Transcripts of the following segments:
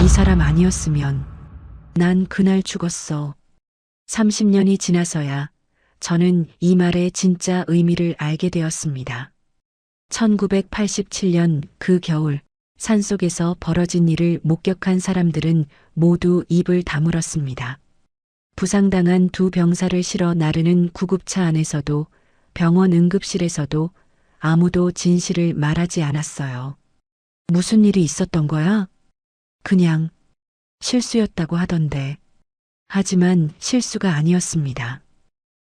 이 사람 아니었으면 난 그날 죽었어. 30년이 지나서야 저는 이 말의 진짜 의미를 알게 되었습니다. 1987년 그 겨울 산속에서 벌어진 일을 목격한 사람들은 모두 입을 다물었습니다. 부상당한 두 병사를 실어 나르는 구급차 안에서도 병원 응급실에서도 아무도 진실을 말하지 않았어요. 무슨 일이 있었던 거야? 그냥 실수였다고 하던데. 하지만 실수가 아니었습니다.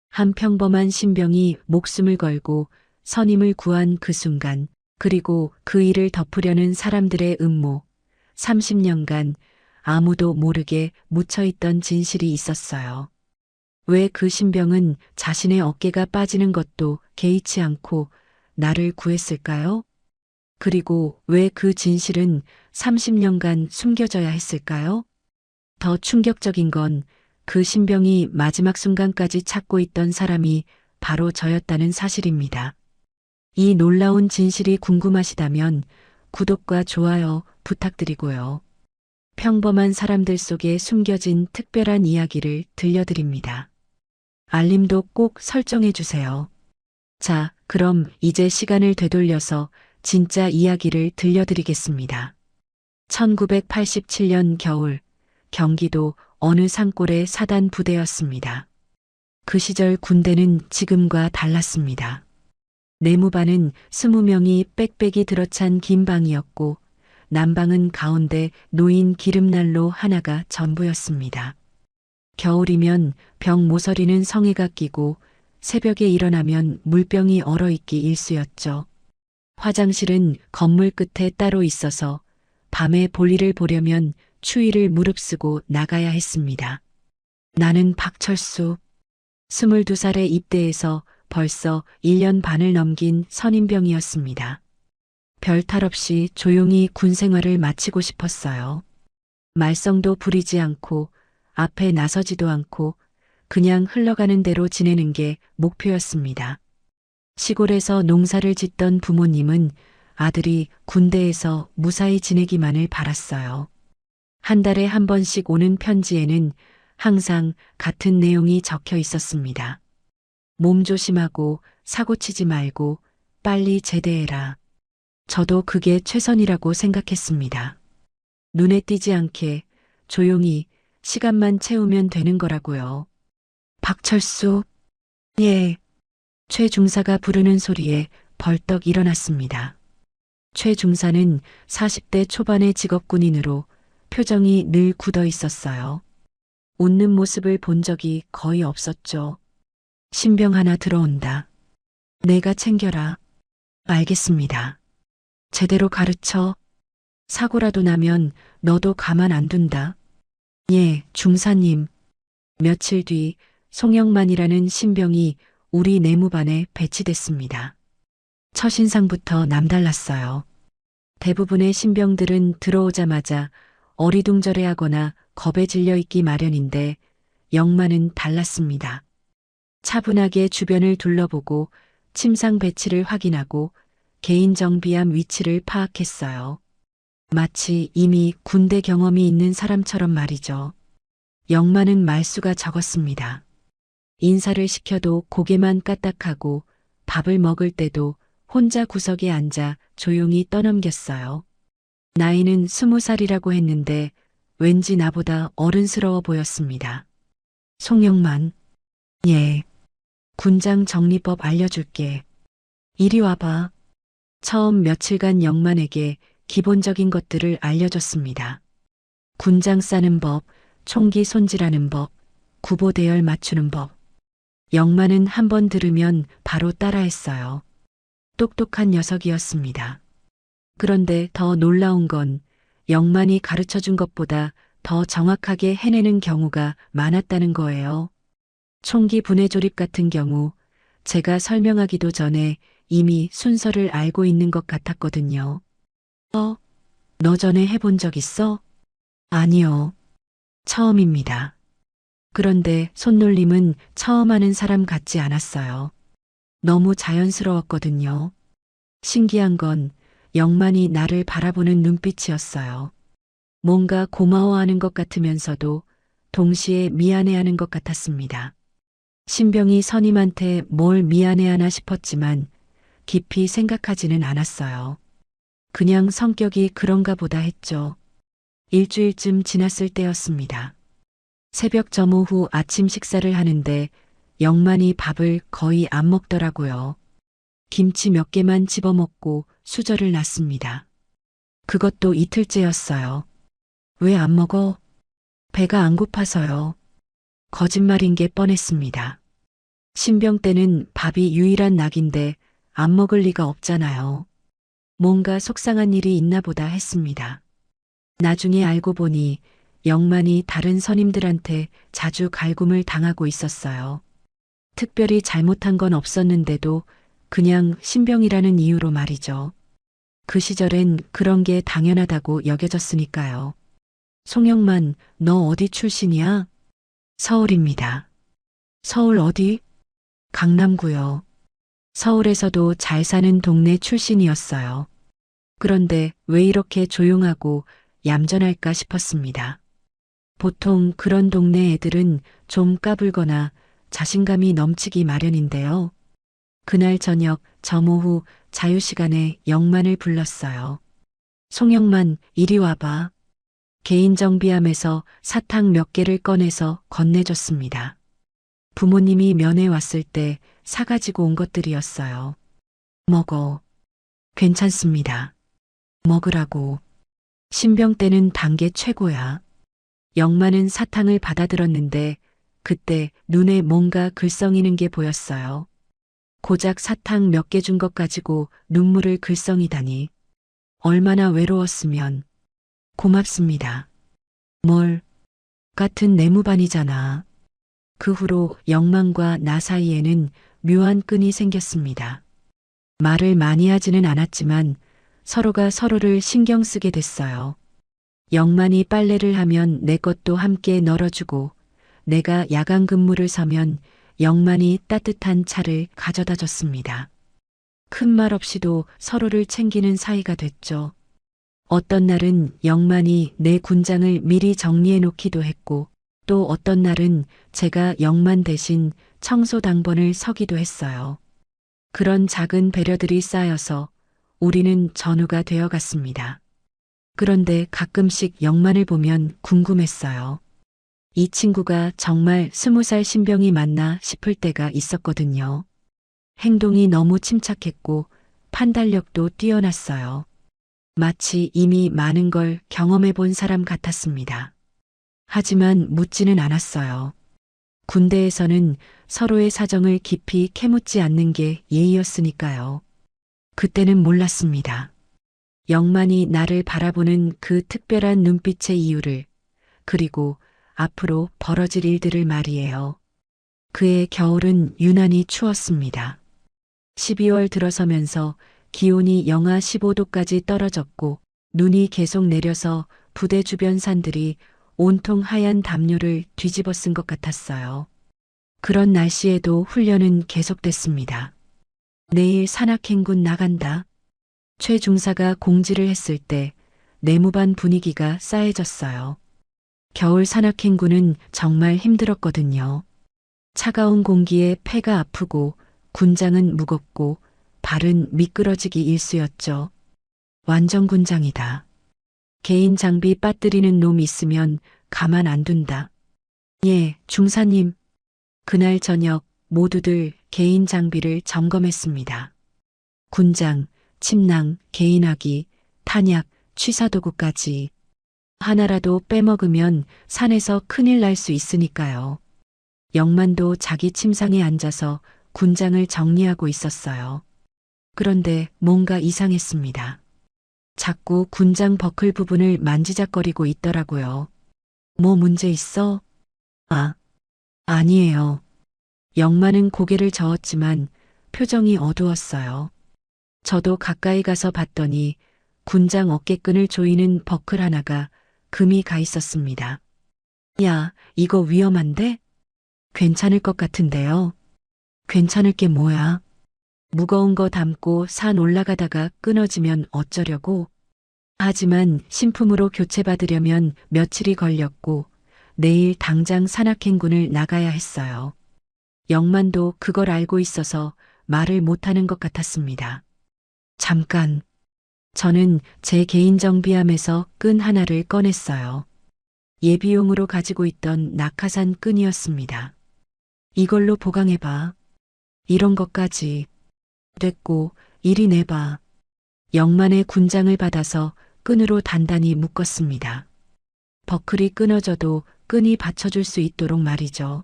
한 평범한 신병이 목숨을 걸고 선임을 구한 그 순간, 그리고 그 일을 덮으려는 사람들의 음모, 30년간 아무도 모르게 묻혀있던 진실이 있었어요. 왜 그 신병은 자신의 어깨가 빠지는 것도 개의치 않고 나를 구했을까요? 그리고 왜 그 진실은 30년간 숨겨져야 했을까요? 더 충격적인 건 그 신병이 마지막 순간까지 찾고 있던 사람이 바로 저였다는 사실입니다. 이 놀라운 진실이 궁금하시다면 구독과 좋아요 부탁드리고요. 평범한 사람들 속에 숨겨진 특별한 이야기를 들려드립니다. 알림도 꼭 설정해 주세요. 자, 그럼 이제 시간을 되돌려서 진짜 이야기를 들려드리겠습니다. 1987년 겨울, 경기도 어느 산골의 사단 부대였습니다. 그 시절 군대는 지금과 달랐습니다. 내무반은 20명이 빽빽이 들어찬 긴 방이었고, 난방은 가운데 놓인 기름난로 하나가 전부였습니다. 겨울이면 병 모서리는 성에가 끼고, 새벽에 일어나면 물병이 얼어있기 일쑤였죠. 화장실은 건물 끝에 따로 있어서 밤에 볼일을 보려면 추위를 무릅쓰고 나가야 했습니다. 나는 박철수, 22살에 입대해서 벌써 1년 반을 넘긴 선임병이었습니다. 별 탈 없이 조용히 군 생활을 마치고 싶었어요. 말썽도 부리지 않고 앞에 나서지도 않고 그냥 흘러가는 대로 지내는 게 목표였습니다. 시골에서 농사를 짓던 부모님은 아들이 군대에서 무사히 지내기만을 바랐어요. 한 달에 한 번씩 오는 편지에는 항상 같은 내용이 적혀 있었습니다. 몸 조심하고 사고 치지 말고 빨리 제대해라. 저도 그게 최선이라고 생각했습니다. 눈에 띄지 않게 조용히 시간만 채우면 되는 거라고요. 박철수, 예. 최 중사가 부르는 소리에 벌떡 일어났습니다. 최 중사는 40대 초반의 직업군인으로 표정이 늘 굳어 있었어요. 웃는 모습을 본 적이 거의 없었죠. 신병 하나 들어온다. 내가 챙겨라. 알겠습니다. 제대로 가르쳐. 사고라도 나면 너도 가만 안 둔다. 예, 중사님. 며칠 뒤 송영만이라는 신병이 우리 내무반에 배치됐습니다. 첫인상부터 남달랐어요. 대부분의 신병들은 들어오자마자 어리둥절해하거나 겁에 질려 있기 마련인데 영만은 달랐습니다. 차분하게 주변을 둘러보고 침상 배치를 확인하고 개인 정비함 위치를 파악했어요. 마치 이미 군대 경험이 있는 사람처럼 말이죠. 영만은 말수가 적었습니다. 인사를 시켜도 고개만 까딱하고 밥을 먹을 때도 혼자 구석에 앉아 조용히 떠넘겼어요. 나이는 20살이라고 했는데 왠지 나보다 어른스러워 보였습니다. 송영만. 예. 군장 정리법 알려줄게. 이리 와봐. 처음 며칠간 영만에게 기본적인 것들을 알려줬습니다. 군장 싸는 법, 총기 손질하는 법, 구보 대열 맞추는 법. 영만은 한 번 들으면 바로 따라했어요. 똑똑한 녀석이었습니다. 그런데 더 놀라운 건 영만이 가르쳐준 것보다 더 정확하게 해내는 경우가 많았다는 거예요. 총기 분해 조립 같은 경우 제가 설명하기도 전에 이미 순서를 알고 있는 것 같았거든요. 너 전에 해본 적 있어? 아니요. 처음입니다. 그런데 손놀림은 처음 하는 사람 같지 않았어요. 너무 자연스러웠거든요. 신기한 건 영만이 나를 바라보는 눈빛이었어요. 뭔가 고마워하는 것 같으면서도 동시에 미안해하는 것 같았습니다. 신병이 선임한테 뭘 미안해하나 싶었지만 깊이 생각하지는 않았어요. 그냥 성격이 그런가 보다 했죠. 일주일쯤 지났을 때였습니다. 새벽 점호 후 아침 식사를 하는데 영만이 밥을 거의 안 먹더라고요. 김치 몇 개만 집어먹고 수저를 놨습니다. 그것도 이틀째였어요. 왜 안 먹어? 배가 안 고파서요. 거짓말인 게 뻔했습니다. 신병 때는 밥이 유일한 낙인데 안 먹을 리가 없잖아요. 뭔가 속상한 일이 있나 보다 했습니다. 나중에 알고 보니 영만이 다른 선임들한테 자주 갈굼을 당하고 있었어요. 특별히 잘못한 건 없었는데도 그냥 신병이라는 이유로 말이죠. 그 시절엔 그런 게 당연하다고 여겨졌으니까요. 송영만, 너 어디 출신이야? 서울입니다. 서울 어디? 강남구요. 서울에서도 잘 사는 동네 출신이었어요. 그런데 왜 이렇게 조용하고 얌전할까 싶었습니다. 보통 그런 동네 애들은 좀 까불거나 자신감이 넘치기 마련인데요. 그날 저녁 점호 후 자유시간에 영만을 불렀어요. 송영만, 이리 와봐. 개인 정비함에서 사탕 몇 개를 꺼내서 건네줬습니다. 부모님이 면회 왔을 때 사가지고 온 것들이었어요. 먹어. 괜찮습니다. 먹으라고. 신병 때는 단 게 최고야. 영만은 사탕을 받아들었는데 그때 눈에 뭔가 글썽이는 게 보였어요. 고작 사탕 몇 개 준 것 가지고 눈물을 글썽이다니. 얼마나 외로웠으면. 고맙습니다. 뭘? 같은 내무반이잖아. 그 후로 영만과 나 사이에는 묘한 끈이 생겼습니다. 말을 많이 하지는 않았지만 서로가 서로를 신경 쓰게 됐어요. 영만이 빨래를 하면 내 것도 함께 널어주고 내가 야간 근무를 서면 영만이 따뜻한 차를 가져다 줬습니다. 큰 말 없이도 서로를 챙기는 사이가 됐죠. 어떤 날은 영만이 내 군장을 미리 정리해 놓기도 했고 또 어떤 날은 제가 영만 대신 청소 당번을 서기도 했어요. 그런 작은 배려들이 쌓여서 우리는 전우가 되어갔습니다. 그런데 가끔씩 영만을 보면 궁금했어요. 이 친구가 정말 20살 신병이 맞나 싶을 때가 있었거든요. 행동이 너무 침착했고 판단력도 뛰어났어요. 마치 이미 많은 걸 경험해 본 사람 같았습니다. 하지만 묻지는 않았어요. 군대에서는 서로의 사정을 깊이 캐묻지 않는 게 예의였으니까요. 그때는 몰랐습니다. 영만이 나를 바라보는 그 특별한 눈빛의 이유를, 그리고 앞으로 벌어질 일들을 말이에요. 그의 겨울은 유난히 추웠습니다. 12월 들어서면서 기온이 영하 15도까지 떨어졌고 눈이 계속 내려서 부대 주변 산들이 온통 하얀 담요를 뒤집어 쓴 것 같았어요. 그런 날씨에도 훈련은 계속됐습니다. 내일 산악행군 나간다. 최 중사가 공지를 했을 때 내무반 분위기가 싸해졌어요. 겨울 산악행군은 정말 힘들었거든요. 차가운 공기에 폐가 아프고 군장은 무겁고 발은 미끄러지기 일쑤였죠. 완전 군장이다. 개인 장비 빠뜨리는 놈 있으면 가만 안 둔다. 예, 중사님. 그날 저녁 모두들 개인 장비를 점검했습니다. 군장, 침낭, 개인화기, 탄약, 취사도구까지. 하나라도 빼먹으면 산에서 큰일 날 수 있으니까요. 영만도 자기 침상에 앉아서 군장을 정리하고 있었어요. 그런데 뭔가 이상했습니다. 자꾸 군장 버클 부분을 만지작거리고 있더라고요. 뭐 문제 있어? 아니에요. 영만은 고개를 저었지만 표정이 어두웠어요. 저도 가까이 가서 봤더니 군장 어깨끈을 조이는 버클 하나가 금이 가 있었습니다. 야, 이거 위험한데? 괜찮을 것 같은데요. 괜찮을 게 뭐야? 무거운 거 담고 산 올라가다가 끊어지면 어쩌려고? 하지만 신품으로 교체받으려면 며칠이 걸렸고 내일 당장 산악행군을 나가야 했어요. 영만도 그걸 알고 있어서 말을 못하는 것 같았습니다. 잠깐. 저는 제 개인 정비함에서 끈 하나를 꺼냈어요. 예비용으로 가지고 있던 낙하산 끈이었습니다. 이걸로 보강해봐. 이런 것까지. 됐고, 이리 내봐. 영만의 군장을 받아서 끈으로 단단히 묶었습니다. 버클이 끊어져도 끈이 받쳐줄 수 있도록 말이죠.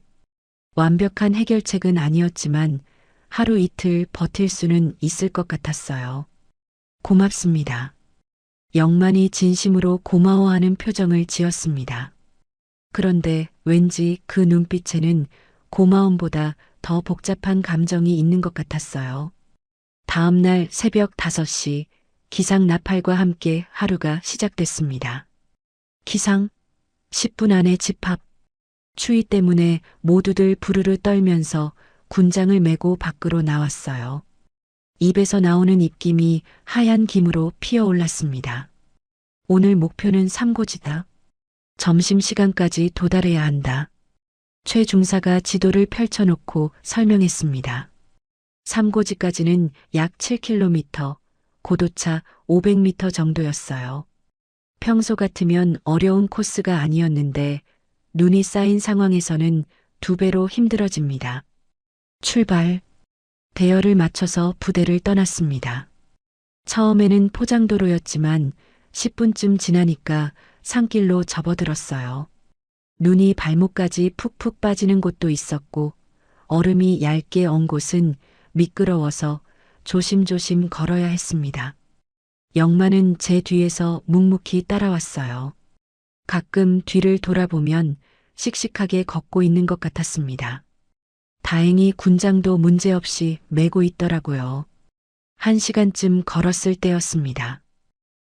완벽한 해결책은 아니었지만 하루 이틀 버틸 수는 있을 것 같았어요. 고맙습니다. 영만이 진심으로 고마워하는 표정을 지었습니다. 그런데 왠지 그 눈빛에는 고마움보다 더 복잡한 감정이 있는 것 같았어요. 다음 날 새벽 5시 기상 나팔과 함께 하루가 시작됐습니다. 기상 10분 안에 집합. 추위 때문에 모두들 부르르 떨면서 군장을 메고 밖으로 나왔어요. 입에서 나오는 입김이 하얀 김으로 피어올랐습니다. 오늘 목표는 3고지다. 점심시간까지 도달해야 한다. 최 중사가 지도를 펼쳐놓고 설명했습니다. 3고지까지는 약 7km, 고도차 500m 정도였어요. 평소 같으면 어려운 코스가 아니었는데 눈이 쌓인 상황에서는 2배로 힘들어집니다. 출발. 대열을 맞춰서 부대를 떠났습니다. 처음에는 포장도로였지만 10분쯤 지나니까 산길로 접어들었어요. 눈이 발목까지 푹푹 빠지는 곳도 있었고 얼음이 얇게 엉 곳은 미끄러워서 조심조심 걸어야 했습니다. 영만은 제 뒤에서 묵묵히 따라왔어요. 가끔 뒤를 돌아보면 씩씩하게 걷고 있는 것 같았습니다. 다행히 군장도 문제없이 메고 있더라고요. 1시간쯤 걸었을 때였습니다.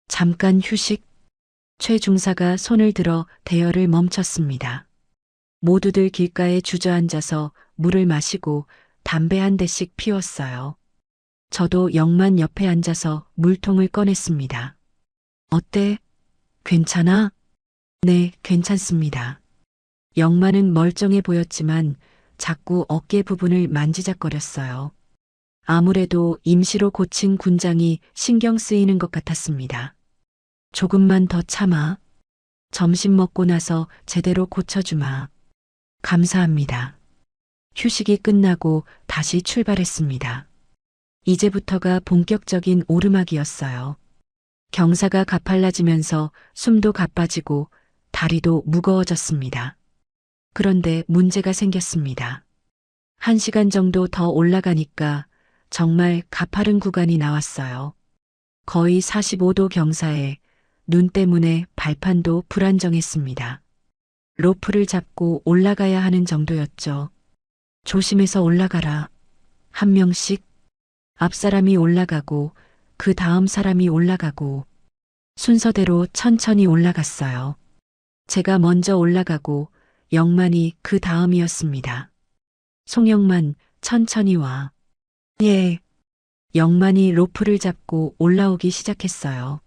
잠깐 휴식. 최 중사가 손을 들어 대열을 멈췄습니다. 모두들 길가에 주저앉아서 물을 마시고 담배 한 대씩 피웠어요. 저도 영만 옆에 앉아서 물통을 꺼냈습니다. 어때? 괜찮아? 네, 괜찮습니다. 영만은 멀쩡해 보였지만 자꾸 어깨 부분을 만지작거렸어요. 아무래도 임시로 고친 군장이 신경 쓰이는 것 같았습니다. 조금만 더 참아. 점심 먹고 나서 제대로 고쳐주마. 감사합니다. 휴식이 끝나고 다시 출발했습니다. 이제부터가 본격적인 오르막이었어요. 경사가 가팔라지면서 숨도 가빠지고 다리도 무거워졌습니다. 그런데 문제가 생겼습니다. 1시간 정도 더 올라가니까 정말 가파른 구간이 나왔어요. 거의 45도 경사에 눈 때문에 발판도 불안정했습니다. 로프를 잡고 올라가야 하는 정도였죠. 조심해서 올라가라. 한 명씩. 앞 사람이 올라가고 그 다음 사람이 올라가고 순서대로 천천히 올라갔어요. 제가 먼저 올라가고 영만이 그 다음이었습니다. 송영만, 천천히 와. 예. 영만이 로프를 잡고 올라오기 시작했어요.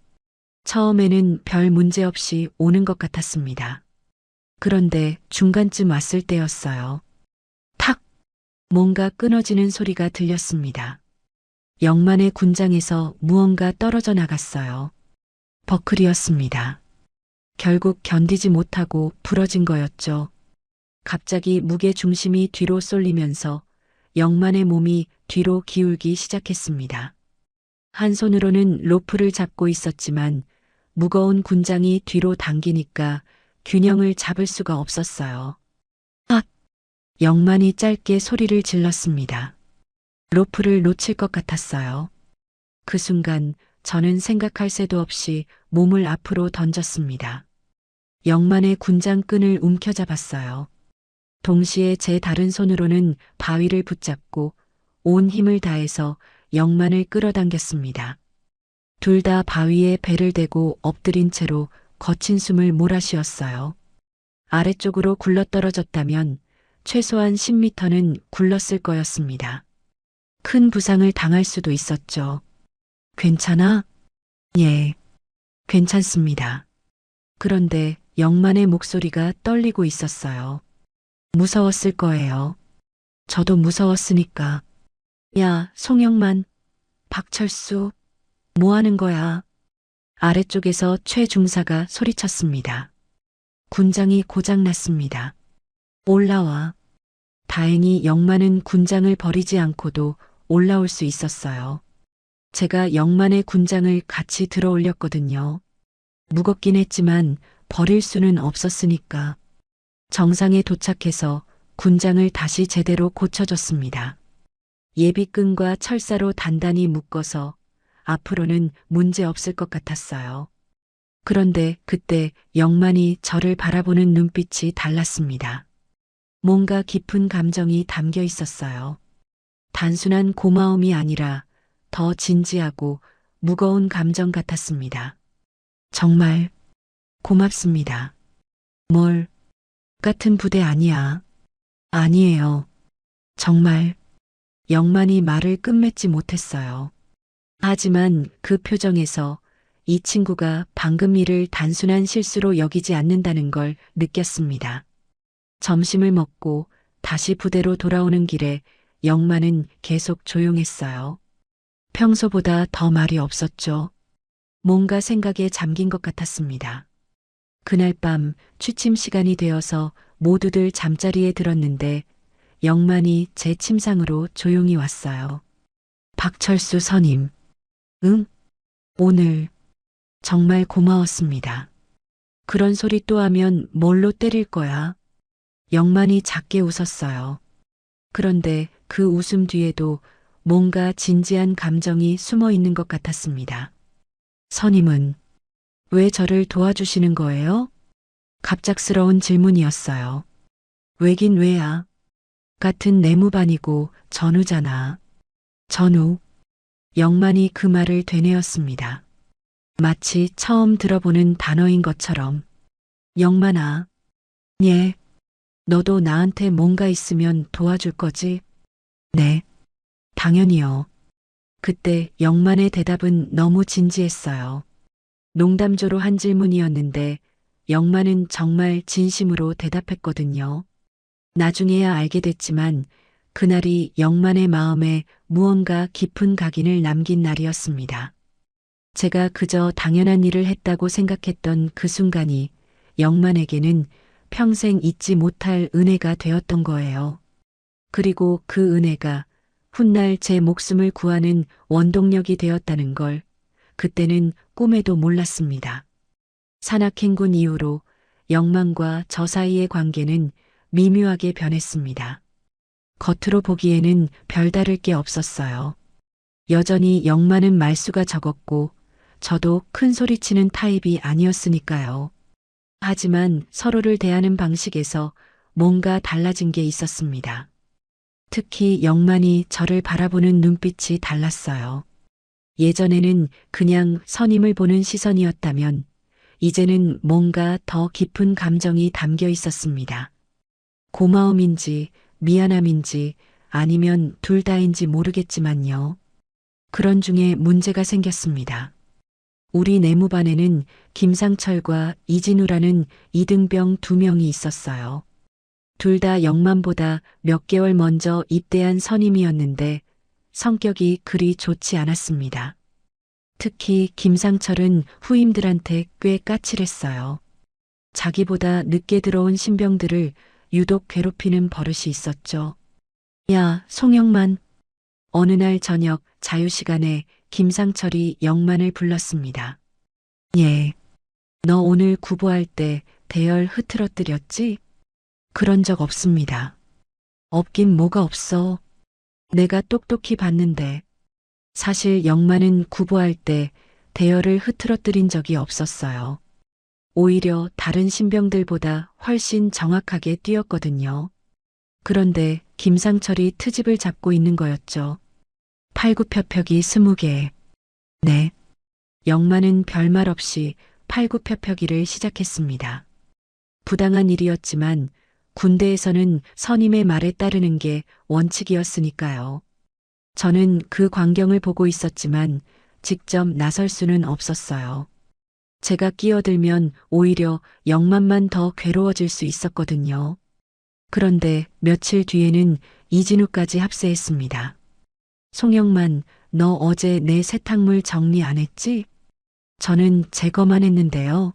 처음에는 별 문제 없이 오는 것 같았습니다. 그런데 중간쯤 왔을 때였어요. 탁! 뭔가 끊어지는 소리가 들렸습니다. 영만의 군장에서 무언가 떨어져 나갔어요. 버클이었습니다. 결국 견디지 못하고 부러진 거였죠. 갑자기 무게 중심이 뒤로 쏠리면서 영만의 몸이 뒤로 기울기 시작했습니다. 한 손으로는 로프를 잡고 있었지만 무거운 군장이 뒤로 당기니까 균형을 잡을 수가 없었어요. 아! 영만이 짧게 소리를 질렀습니다. 로프를 놓칠 것 같았어요. 그 순간 저는 생각할 새도 없이 몸을 앞으로 던졌습니다. 영만의 군장끈을 움켜잡았어요. 동시에 제 다른 손으로는 바위를 붙잡고 온 힘을 다해서 영만을 끌어당겼습니다. 둘 다 바위에 배를 대고 엎드린 채로 거친 숨을 몰아쉬었어요. 아래쪽으로 굴러떨어졌다면 최소한 10m는 굴렀을 거였습니다. 큰 부상을 당할 수도 있었죠. 괜찮아? 예. 괜찮습니다. 그런데 영만의 목소리가 떨리고 있었어요. 무서웠을 거예요. 저도 무서웠으니까. 야, 송영만, 박철수, 뭐 하는 거야? 아래쪽에서 최 중사가 소리쳤습니다. 군장이 고장났습니다. 올라와. 다행히 영만은 군장을 버리지 않고도 올라올 수 있었어요. 제가 영만의 군장을 같이 들어 올렸거든요. 무겁긴 했지만 버릴 수는 없었으니까. 정상에 도착해서 군장을 다시 제대로 고쳐줬습니다. 예비끈과 철사로 단단히 묶어서 앞으로는 문제 없을 것 같았어요. 그런데 그때 영만이 저를 바라보는 눈빛이 달랐습니다. 뭔가 깊은 감정이 담겨 있었어요. 단순한 고마움이 아니라 더 진지하고 무거운 감정 같았습니다. 정말 고맙습니다. 뭘 같은 부대 아니야. 아니에요. 정말 영만이 말을 끝맺지 못했어요. 하지만 그 표정에서 이 친구가 방금 일을 단순한 실수로 여기지 않는다는 걸 느꼈습니다. 점심을 먹고 다시 부대로 돌아오는 길에 영만은 계속 조용했어요. 평소보다 더 말이 없었죠. 뭔가 생각에 잠긴 것 같았습니다. 그날 밤 취침 시간이 되어서 모두들 잠자리에 들었는데 영만이 제 침상으로 조용히 왔어요. 박철수 선임. 응? 오늘 정말 고마웠습니다. 그런 소리 또 하면 뭘로 때릴 거야? 영만이 작게 웃었어요. 그런데 그 웃음 뒤에도 뭔가 진지한 감정이 숨어 있는 것 같았습니다. 선임은 왜 저를 도와주시는 거예요? 갑작스러운 질문이었어요. 왜긴 왜야? 같은 내무반이고 전우잖아. 전우. 영만이 그 말을 되뇌었습니다. 마치 처음 들어보는 단어인 것처럼. 영만아. 예. 너도 나한테 뭔가 있으면 도와줄 거지? 네. 당연히요. 그때 영만의 대답은 너무 진지했어요. 농담조로 한 질문이었는데 영만은 정말 진심으로 대답했거든요. 나중에야 알게 됐지만 그날이 영만의 마음에 무언가 깊은 각인을 남긴 날이었습니다. 제가 그저 당연한 일을 했다고 생각했던 그 순간이 영만에게는 평생 잊지 못할 은혜가 되었던 거예요. 그리고 그 은혜가 훗날 제 목숨을 구하는 원동력이 되었다는 걸 그때는 꿈에도 몰랐습니다. 산악행군 이후로 영만과 저 사이의 관계는 미묘하게 변했습니다. 겉으로 보기에는 별다를 게 없었어요. 여전히 영만은 말수가 적었고 저도 큰 소리치는 타입이 아니었으니까요. 하지만 서로를 대하는 방식에서 뭔가 달라진 게 있었습니다. 특히 영만이 저를 바라보는 눈빛이 달랐어요. 예전에는 그냥 선임을 보는 시선이었다면 이제는 뭔가 더 깊은 감정이 담겨 있었습니다. 고마움인지 미안함인지 아니면 둘 다인지 모르겠지만요. 그런 중에 문제가 생겼습니다. 우리 내무반에는 김상철과 이진우라는 이등병 2명이 있었어요. 둘 다 영만보다 몇 개월 먼저 입대한 선임이었는데 성격이 그리 좋지 않았습니다. 특히 김상철은 후임들한테 꽤 까칠했어요. 자기보다 늦게 들어온 신병들을 유독 괴롭히는 버릇이 있었죠. 야, 송영만. 어느 날 저녁 자유시간에 김상철이 영만을 불렀습니다. 예. 너 오늘 구보할 때 대열 흐트러뜨렸지? 그런 적 없습니다. 없긴 뭐가 없어. 내가 똑똑히 봤는데. 사실 영만은 구보할 때 대열을 흐트러뜨린 적이 없었어요. 오히려 다른 신병들보다 훨씬 정확하게 뛰었거든요. 그런데 김상철이 트집을 잡고 있는 거였죠. 팔굽혀펴기 20개. 네. 영만은 별말 없이 팔굽혀펴기를 시작했습니다. 부당한 일이었지만 군대에서는 선임의 말에 따르는 게 원칙이었으니까요. 저는 그 광경을 보고 있었지만 직접 나설 수는 없었어요. 제가 끼어들면 오히려 영만만 더 괴로워질 수 있었거든요. 그런데 며칠 뒤에는 이진우까지 합세했습니다. 송영만, 너 어제 내 세탁물 정리 안 했지? 저는 제거만 했는데요.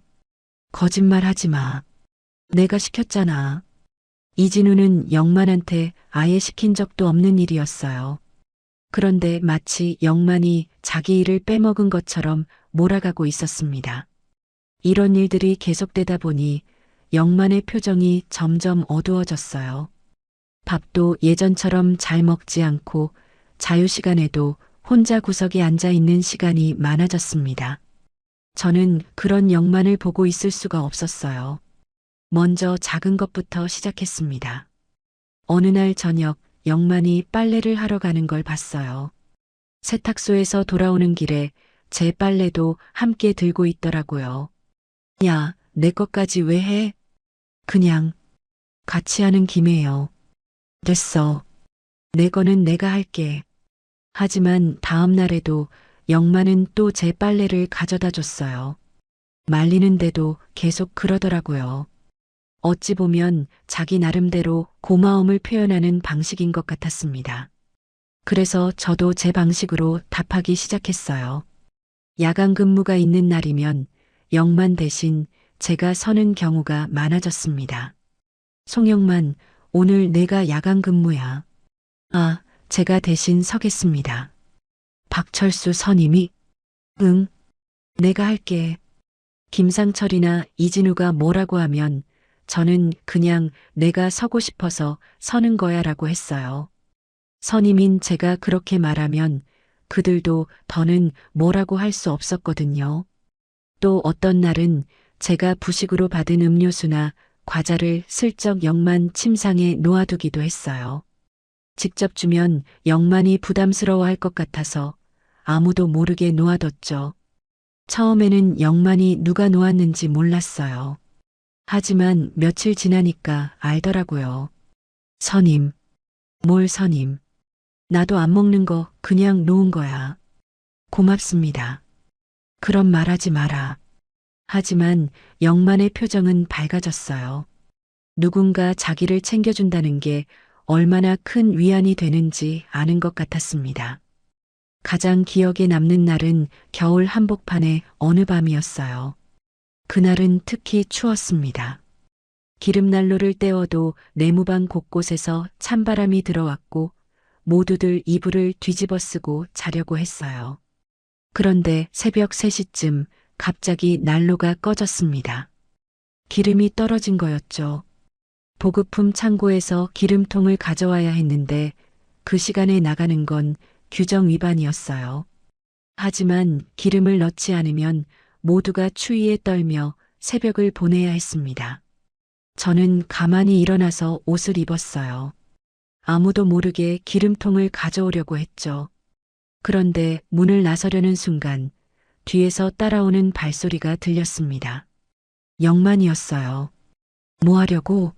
거짓말 하지 마. 내가 시켰잖아. 이진우는 영만한테 아예 시킨 적도 없는 일이었어요. 그런데 마치 영만이 자기 일을 빼먹은 것처럼 몰아가고 있었습니다. 이런 일들이 계속되다 보니 영만의 표정이 점점 어두워졌어요. 밥도 예전처럼 잘 먹지 않고 자유시간에도 혼자 구석에 앉아 있는 시간이 많아졌습니다. 저는 그런 영만을 보고 있을 수가 없었어요. 먼저 작은 것부터 시작했습니다. 어느 날 저녁 영만이 빨래를 하러 가는 걸 봤어요. 세탁소에서 돌아오는 길에 제 빨래도 함께 들고 있더라고요. 야, 내 것까지 왜 해? 그냥 같이 하는 김에요. 됐어. 내 거는 내가 할게. 하지만 다음 날에도 영만은 또 제 빨래를 가져다 줬어요. 말리는데도 계속 그러더라고요. 어찌 보면 자기 나름대로 고마움을 표현하는 방식인 것 같았습니다. 그래서 저도 제 방식으로 답하기 시작했어요. 야간 근무가 있는 날이면 영만 대신 제가 서는 경우가 많아졌습니다. 송영만, 오늘 내가 야간 근무야. 아, 제가 대신 서겠습니다. 박철수 선임이? 응, 내가 할게. 김상철이나 이진우가 뭐라고 하면 저는 그냥 내가 서고 싶어서 서는 거야 라고 했어요. 선임인 제가 그렇게 말하면 그들도 더는 뭐라고 할 수 없었거든요. 또 어떤 날은 제가 부식으로 받은 음료수나 과자를 슬쩍 영만 침상에 놓아두기도 했어요. 직접 주면 영만이 부담스러워할 것 같아서 아무도 모르게 놓아뒀죠. 처음에는 영만이 누가 놓았는지 몰랐어요. 하지만 며칠 지나니까 알더라고요. 선임. 뭘 선임. 나도 안 먹는 거 그냥 놓은 거야. 고맙습니다. 그런 말하지 마라. 하지만 영만의 표정은 밝아졌어요. 누군가 자기를 챙겨준다는 게 얼마나 큰 위안이 되는지 아는 것 같았습니다. 가장 기억에 남는 날은 겨울 한복판의 어느 밤이었어요. 그날은 특히 추웠습니다. 기름난로를 떼어도 내무방 곳곳에서 찬바람이 들어왔고 모두들 이불을 뒤집어 쓰고 자려고 했어요. 그런데 새벽 3시쯤 갑자기 난로가 꺼졌습니다. 기름이 떨어진 거였죠. 보급품 창고에서 기름통을 가져와야 했는데 그 시간에 나가는 건 규정 위반이었어요. 하지만 기름을 넣지 않으면 모두가 추위에 떨며 새벽을 보내야 했습니다. 저는 가만히 일어나서 옷을 입었어요. 아무도 모르게 기름통을 가져오려고 했죠. 그런데 문을 나서려는 순간 뒤에서 따라오는 발소리가 들렸습니다. 영만이었어요. 뭐 하려고?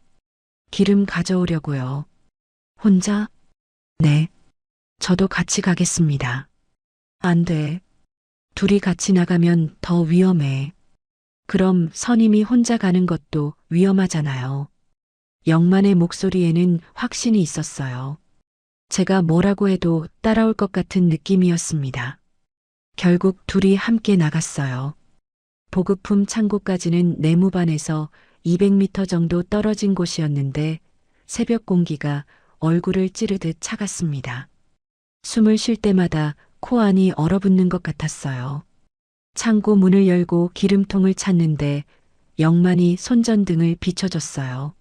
기름 가져오려고요. 혼자? 네. 저도 같이 가겠습니다. 안 돼. 둘이 같이 나가면 더 위험해. 그럼 선임이 혼자 가는 것도 위험하잖아요. 영만의 목소리에는 확신이 있었어요. 제가 뭐라고 해도 따라올 것 같은 느낌이었습니다. 결국 둘이 함께 나갔어요. 보급품 창고까지는 내무반에서 200m 정도 떨어진 곳이었는데 새벽 공기가 얼굴을 찌르듯 차갔습니다. 숨을 쉴 때마다 코 안이 얼어붙는 것 같았어요. 창고 문을 열고 기름통을 찾는데 영만이 손전등을 비춰줬어요.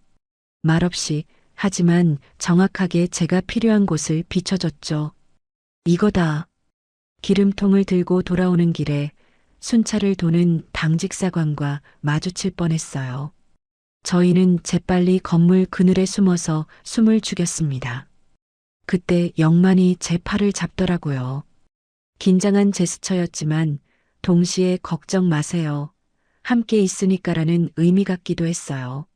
말없이 하지만 정확하게 제가 필요한 곳을 비춰줬죠. 이거다. 기름통을 들고 돌아오는 길에 순찰을 도는 당직사관과 마주칠 뻔했어요. 저희는 재빨리 건물 그늘에 숨어서 숨을 죽였습니다. 그때 영만이 제 팔을 잡더라고요. 긴장한 제스처였지만 동시에 걱정 마세요. 함께 있으니까라는 의미 같기도 했어요.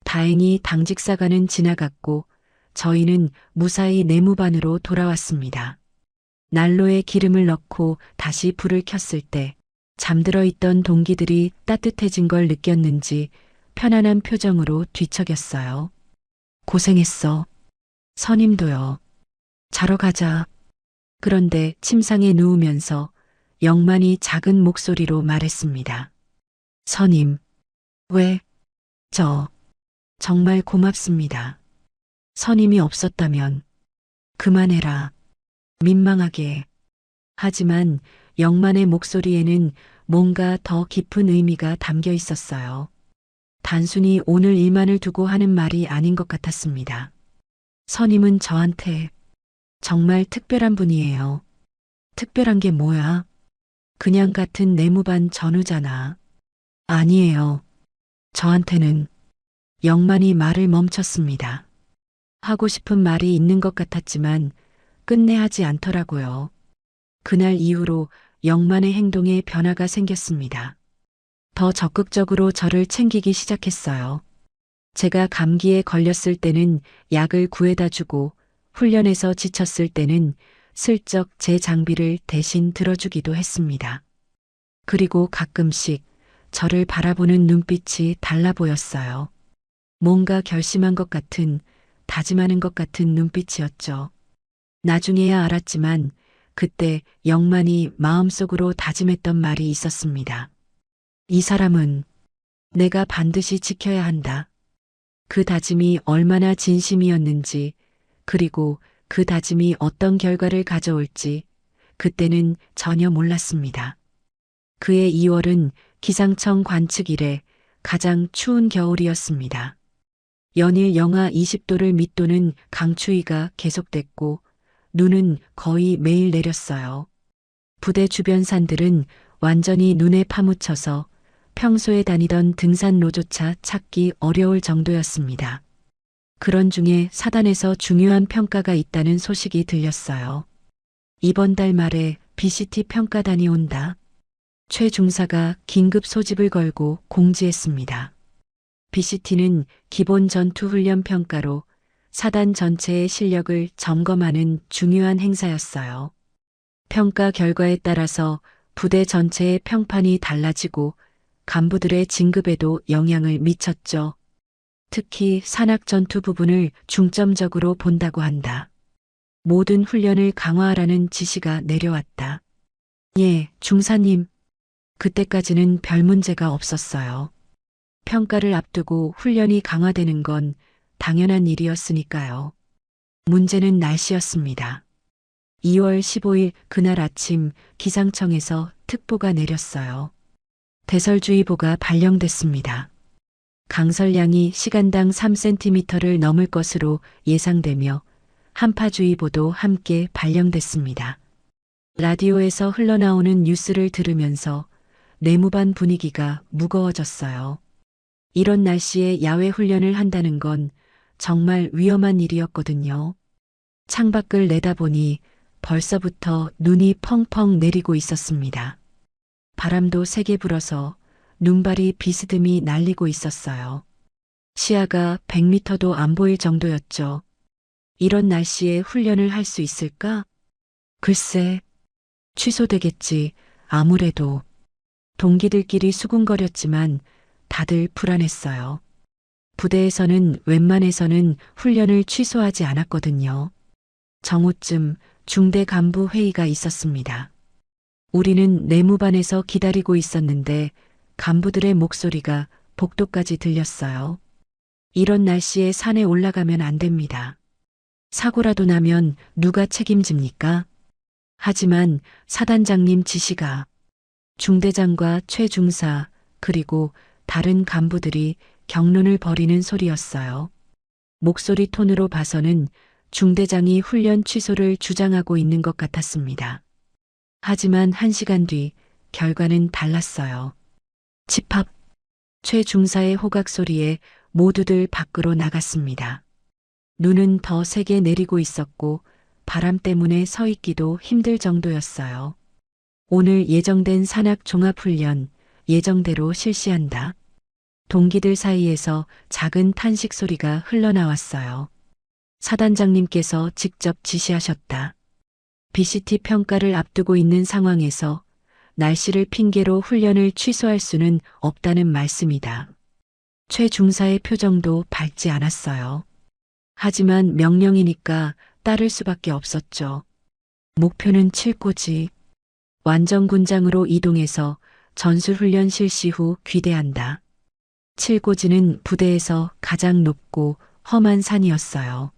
다행히 당직사관은 지나갔고 저희는 무사히 내무반으로 돌아왔습니다. 난로에 기름을 넣고 다시 불을 켰을 때 잠들어 있던 동기들이 따뜻해진 걸 느꼈는지 편안한 표정으로 뒤척였어요. 고생했어. 선임도요. 자러 가자. 그런데 침상에 누우면서 영만이 작은 목소리로 말했습니다. 선임, 왜? 저, 정말 고맙습니다. 선임이 없었다면, 그만해라. 민망하게. 하지만 영만의 목소리에는 뭔가 더 깊은 의미가 담겨 있었어요. 단순히 오늘 일만을 두고 하는 말이 아닌 것 같았습니다. 선임은 저한테 정말 특별한 분이에요. 특별한 게 뭐야? 그냥 같은 내무반 전우잖아. 아니에요. 저한테는 영만이 말을 멈췄습니다. 하고 싶은 말이 있는 것 같았지만 끝내 하지 않더라고요. 그날 이후로 영만의 행동에 변화가 생겼습니다. 더 적극적으로 저를 챙기기 시작했어요. 제가 감기에 걸렸을 때는 약을 구해다 주고 훈련에서 지쳤을 때는 슬쩍 제 장비를 대신 들어주기도 했습니다. 그리고 가끔씩 저를 바라보는 눈빛이 달라 보였어요. 뭔가 결심한 것 같은, 다짐하는 것 같은 눈빛이었죠. 나중에야 알았지만 그때 영만이 마음속으로 다짐했던 말이 있었습니다. 이 사람은 내가 반드시 지켜야 한다. 그 다짐이 얼마나 진심이었는지, 그리고 그 다짐이 어떤 결과를 가져올지 그때는 전혀 몰랐습니다. 그해 2월은 기상청 관측 이래 가장 추운 겨울이었습니다. 연일 영하 20도를 밑도는 강추위가 계속됐고 눈은 거의 매일 내렸어요. 부대 주변 산들은 완전히 눈에 파묻혀서 평소에 다니던 등산로조차 찾기 어려울 정도였습니다. 그런 중에 사단에서 중요한 평가가 있다는 소식이 들렸어요. 이번 달 말에 BCT 평가단이 온다. 최 중사가 긴급 소집을 걸고 공지했습니다. BCT는 기본 전투 훈련 평가로 사단 전체의 실력을 점검하는 중요한 행사였어요. 평가 결과에 따라서 부대 전체의 평판이 달라지고 간부들의 진급에도 영향을 미쳤죠. 특히 산악 전투 부분을 중점적으로 본다고 한다. 모든 훈련을 강화하라는 지시가 내려왔다. 예, 중사님. 그때까지는 별 문제가 없었어요. 평가를 앞두고 훈련이 강화되는 건 당연한 일이었으니까요. 문제는 날씨였습니다. 2월 15일 그날 아침 기상청에서 특보가 내렸어요. 대설주의보가 발령됐습니다. 강설량이 시간당 3cm를 넘을 것으로 예상되며 한파주의보도 함께 발령됐습니다. 라디오에서 흘러나오는 뉴스를 들으면서 내무반 분위기가 무거워졌어요. 이런 날씨에 야외 훈련을 한다는 건 정말 위험한 일이었거든요. 창밖을 내다보니 벌써부터 눈이 펑펑 내리고 있었습니다. 바람도 세게 불어서 눈발이 비스듬히 날리고 있었어요. 시야가 100m도 안 보일 정도였죠. 이런 날씨에 훈련을 할 수 있을까? 글쎄, 취소되겠지. 아무래도. 동기들끼리 수군거렸지만 다들 불안했어요. 부대에서는 웬만해서는 훈련을 취소하지 않았거든요. 정오쯤 중대 간부 회의가 있었습니다. 우리는 내무반에서 기다리고 있었는데 간부들의 목소리가 복도까지 들렸어요. 이런 날씨에 산에 올라가면 안 됩니다. 사고라도 나면 누가 책임집니까? 하지만 사단장님 지시가 중대장과 최중사 그리고 다른 간부들이 격론을 벌이는 소리였어요. 목소리 톤으로 봐서는 중대장이 훈련 취소를 주장하고 있는 것 같았습니다. 하지만 1시간 뒤 결과는 달랐어요. 집합. 최중사의 호각 소리에 모두들 밖으로 나갔습니다. 눈은 더 세게 내리고 있었고 바람 때문에 서 있기도 힘들 정도였어요. 오늘 예정된 산악 종합훈련 예정대로 실시한다. 동기들 사이에서 작은 탄식 소리가 흘러나왔어요. 사단장님께서 직접 지시하셨다. BCT 평가를 앞두고 있는 상황에서 날씨를 핑계로 훈련을 취소할 수는 없다는 말씀이다. 최 중사의 표정도 밝지 않았어요. 하지만 명령이니까 따를 수밖에 없었죠. 목표는 칠고지. 완전군장으로 이동해서 전술훈련 실시 후 귀대한다. 칠고지는 부대에서 가장 높고 험한 산이었어요.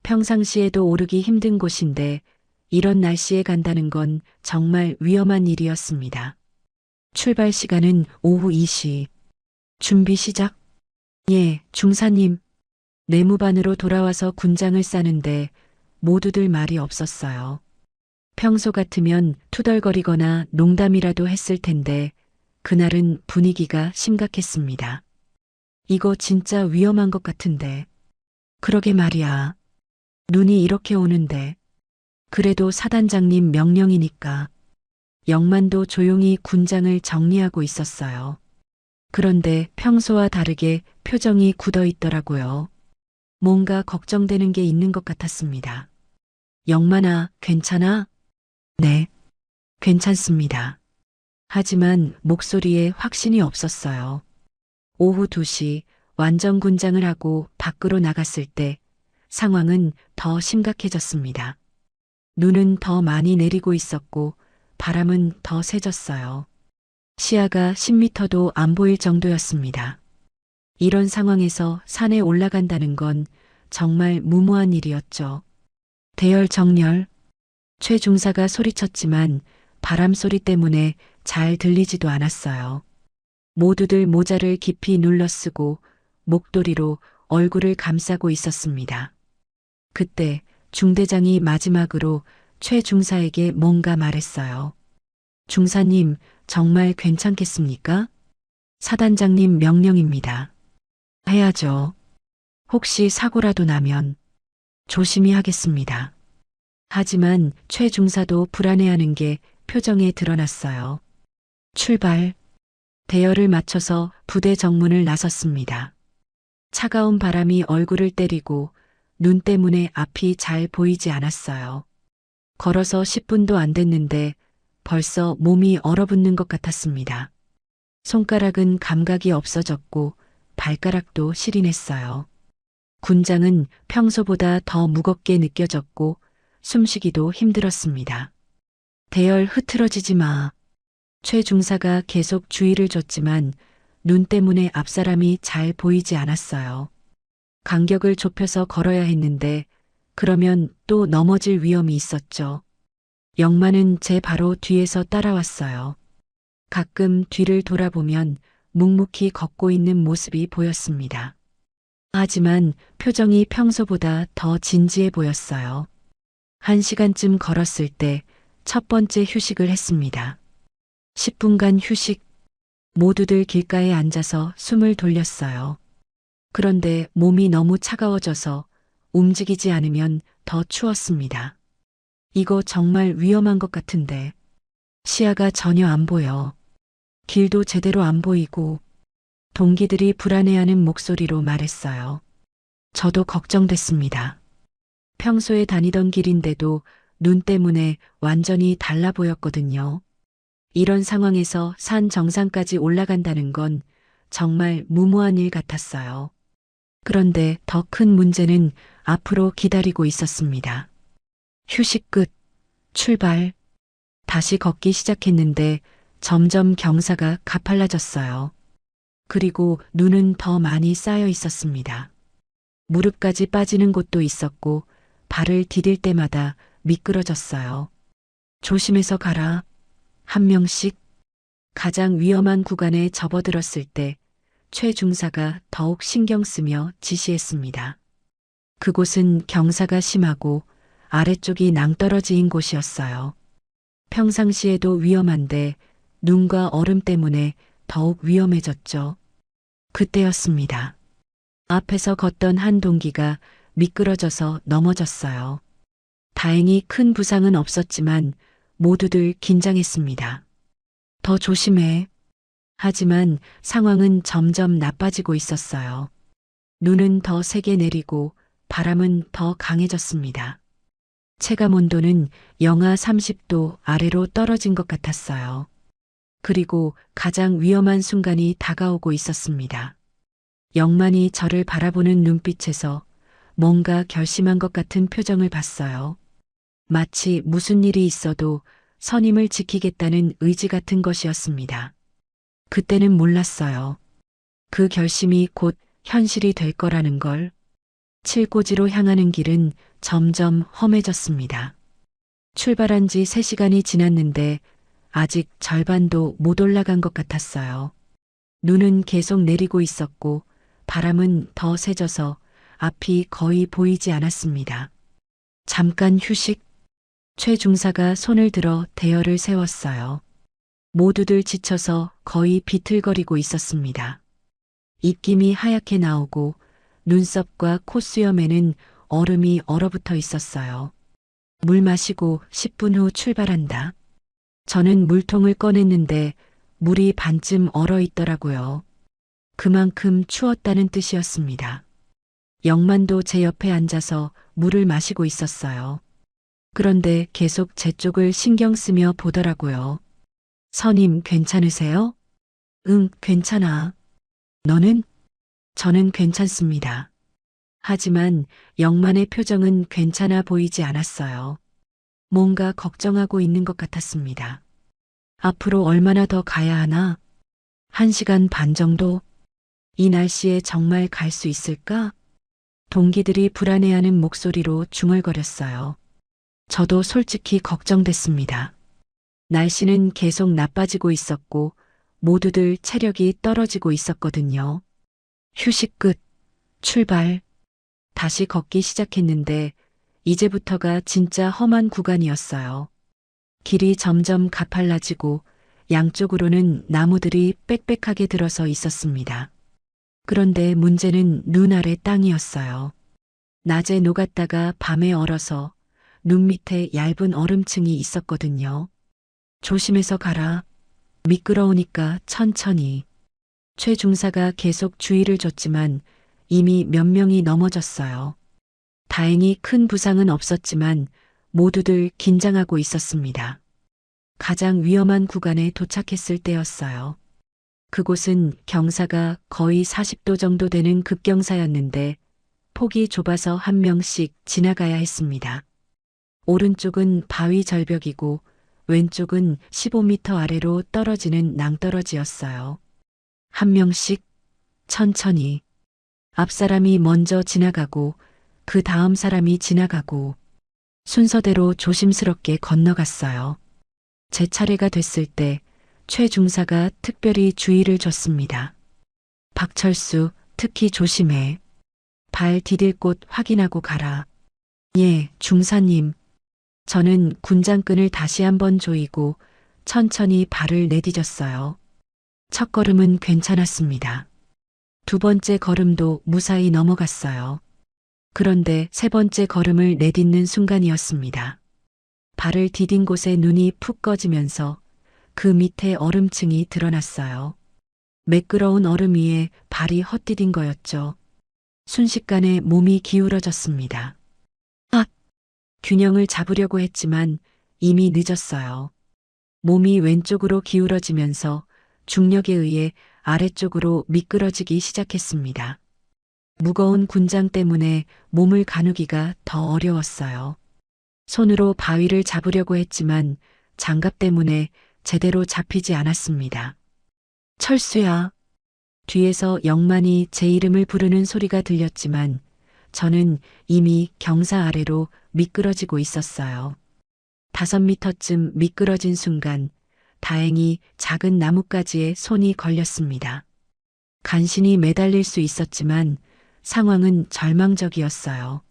평상시에도 오르기 힘든 곳인데 이런 날씨에 간다는 건 정말 위험한 일이었습니다. 출발 시간은 오후 2시. 준비 시작. 예, 중사님. 내무반으로 돌아와서 군장을 싸는데 모두들 말이 없었어요. 평소 같으면 투덜거리거나 농담이라도 했을 텐데 그날은 분위기가 심각했습니다. 이거 진짜 위험한 것 같은데. 그러게 말이야. 눈이 이렇게 오는데. 그래도 사단장님 명령이니까. 영만도 조용히 군장을 정리하고 있었어요. 그런데 평소와 다르게 표정이 굳어 있더라고요. 뭔가 걱정되는 게 있는 것 같았습니다. 영만아, 괜찮아? 네, 괜찮습니다. 하지만 목소리에 확신이 없었어요. 오후 2시 완전 군장을 하고 밖으로 나갔을 때 상황은 더 심각해졌습니다. 눈은 더 많이 내리고 있었고 바람은 더 세졌어요. 시야가 10m도 안 보일 정도였습니다. 이런 상황에서 산에 올라간다는 건 정말 무모한 일이었죠. 대열 정렬. 최 중사가 소리쳤지만 바람 소리 때문에 잘 들리지도 않았어요. 모두들 모자를 깊이 눌러 쓰고 목도리로 얼굴을 감싸고 있었습니다. 그때 중대장이 마지막으로 최 중사에게 뭔가 말했어요. 중사님, 정말 괜찮겠습니까? 사단장님 명령입니다. 해야죠. 혹시 사고라도 나면 조심히 하겠습니다. 하지만 최 중사도 불안해하는 게 표정에 드러났어요. 출발. 대열을 맞춰서 부대 정문을 나섰습니다. 차가운 바람이 얼굴을 때리고 눈 때문에 앞이 잘 보이지 않았어요. 걸어서 10분도 안 됐는데 벌써 몸이 얼어붙는 것 같았습니다. 손가락은 감각이 없어졌고 발가락도 시린했어요. 군장은 평소보다 더 무겁게 느껴졌고 숨쉬기도 힘들었습니다. 대열 흐트러지지 마. 최 중사가 계속 주의를 줬지만 눈 때문에 앞사람이 잘 보이지 않았어요. 간격을 좁혀서 걸어야 했는데 그러면 또 넘어질 위험이 있었죠. 영만은 제 바로 뒤에서 따라왔어요. 가끔 뒤를 돌아보면 묵묵히 걷고 있는 모습이 보였습니다. 하지만 표정이 평소보다 더 진지해 보였어요. 1시간쯤 걸었을 때 첫 번째 휴식을 했습니다. 10분간 휴식. 모두들 길가에 앉아서 숨을 돌렸어요. 그런데 몸이 너무 차가워져서 움직이지 않으면 더 추웠습니다. 이거 정말 위험한 것 같은데. 시야가 전혀 안 보여. 길도 제대로 안 보이고 동기들이 불안해하는 목소리로 말했어요. 저도 걱정됐습니다. 평소에 다니던 길인데도 눈 때문에 완전히 달라 보였거든요. 이런 상황에서 산 정상까지 올라간다는 건 정말 무모한 일 같았어요. 그런데 더 큰 문제는 앞으로 기다리고 있었습니다. 휴식 끝. 출발. 다시 걷기 시작했는데 점점 경사가 가팔라졌어요. 그리고 눈은 더 많이 쌓여 있었습니다. 무릎까지 빠지는 곳도 있었고 발을 디딜 때마다 미끄러졌어요. 조심해서 가라. 한 명씩. 가장 위험한 구간에 접어들었을 때 최 중사가 더욱 신경 쓰며 지시했습니다. 그곳은 경사가 심하고 아래쪽이 낭떠러지인 곳이었어요. 평상시에도 위험한데 눈과 얼음 때문에 더욱 위험해졌죠. 그때였습니다. 앞에서 걷던 한 동기가 미끄러져서 넘어졌어요. 다행히 큰 부상은 없었지만 모두들 긴장했습니다. 더 조심해. 하지만 상황은 점점 나빠지고 있었어요. 눈은 더 세게 내리고 바람은 더 강해졌습니다. 체감 온도는 영하 30도 아래로 떨어진 것 같았어요. 그리고 가장 위험한 순간이 다가오고 있었습니다. 영만이 저를 바라보는 눈빛에서 뭔가 결심한 것 같은 표정을 봤어요. 마치 무슨 일이 있어도 선임을 지키겠다는 의지 같은 것이었습니다. 그때는 몰랐어요. 그 결심이 곧 현실이 될 거라는 걸. 칠고지로 향하는 길은 점점 험해졌습니다. 출발한 지 3시간이 지났는데 아직 절반도 못 올라간 것 같았어요. 눈은 계속 내리고 있었고 바람은 더 세져서 앞이 거의 보이지 않았습니다. 잠깐 휴식. 최 중사가 손을 들어 대열을 세웠어요. 모두들 지쳐서 거의 비틀거리고 있었습니다. 입김이 하얗게 나오고 눈썹과 콧수염에는 얼음이 얼어붙어 있었어요. 물 마시고 10분 후 출발한다. 저는 물통을 꺼냈는데 물이 반쯤 얼어 있더라고요. 그만큼 추웠다는 뜻이었습니다. 영만도 제 옆에 앉아서 물을 마시고 있었어요. 그런데 계속 제 쪽을 신경 쓰며 보더라고요. 선임 괜찮으세요? 응, 괜찮아. 너는? 저는 괜찮습니다. 하지만 영만의 표정은 괜찮아 보이지 않았어요. 뭔가 걱정하고 있는 것 같았습니다. 앞으로 얼마나 더 가야 하나? 1시간 반 정도? 이 날씨에 정말 갈 수 있을까? 동기들이 불안해하는 목소리로 중얼거렸어요. 저도 솔직히 걱정됐습니다. 날씨는 계속 나빠지고 있었고 모두들 체력이 떨어지고 있었거든요. 휴식 끝. 출발. 다시 걷기 시작했는데 이제부터가 진짜 험한 구간이었어요. 길이 점점 가팔라지고 양쪽으로는 나무들이 빽빽하게 들어서 있었습니다. 그런데 문제는 눈 아래 땅이었어요. 낮에 녹았다가 밤에 얼어서 눈 밑에 얇은 얼음층이 있었거든요. 조심해서 가라. 미끄러우니까 천천히. 최 중사가 계속 주의를 줬지만 이미 몇 명이 넘어졌어요. 다행히 큰 부상은 없었지만 모두들 긴장하고 있었습니다. 가장 위험한 구간에 도착했을 때였어요. 그곳은 경사가 거의 40도 정도 되는 급경사였는데 폭이 좁아서 한 명씩 지나가야 했습니다. 오른쪽은 바위 절벽이고 왼쪽은 15m 아래로 떨어지는 낭떠러지였어요. 한 명씩 천천히. 앞 사람이 먼저 지나가고 그 다음 사람이 지나가고 순서대로 조심스럽게 건너갔어요. 제 차례가 됐을 때 최 중사가 특별히 주의를 줬습니다. 박철수, 특히 조심해. 발 디딜 곳 확인하고 가라. 예, 중사님. 저는 군장끈을 다시 한번 조이고 천천히 발을 내디뎠어요. 첫 걸음은 괜찮았습니다. 두 번째 걸음도 무사히 넘어갔어요. 그런데 세 번째 걸음을 내딛는 순간이었습니다. 발을 디딘 곳에 눈이 푹 꺼지면서 그 밑에 얼음층이 드러났어요. 매끄러운 얼음 위에 발이 헛디딘 거였죠. 순식간에 몸이 기울어졌습니다. 아! 균형을 잡으려고 했지만 이미 늦었어요. 몸이 왼쪽으로 기울어지면서 중력에 의해 아래쪽으로 미끄러지기 시작했습니다. 무거운 군장 때문에 몸을 가누기가 더 어려웠어요. 손으로 바위를 잡으려고 했지만 장갑 때문에 제대로 잡히지 않았습니다. 철수야. 뒤에서 영만이 제 이름을 부르는 소리가 들렸지만 저는 이미 경사 아래로 미끄러지고 있었어요. 5m쯤 미끄러진 순간 다행히 작은 나뭇가지에 손이 걸렸습니다. 간신히 매달릴 수 있었지만 상황은 절망적이었어요.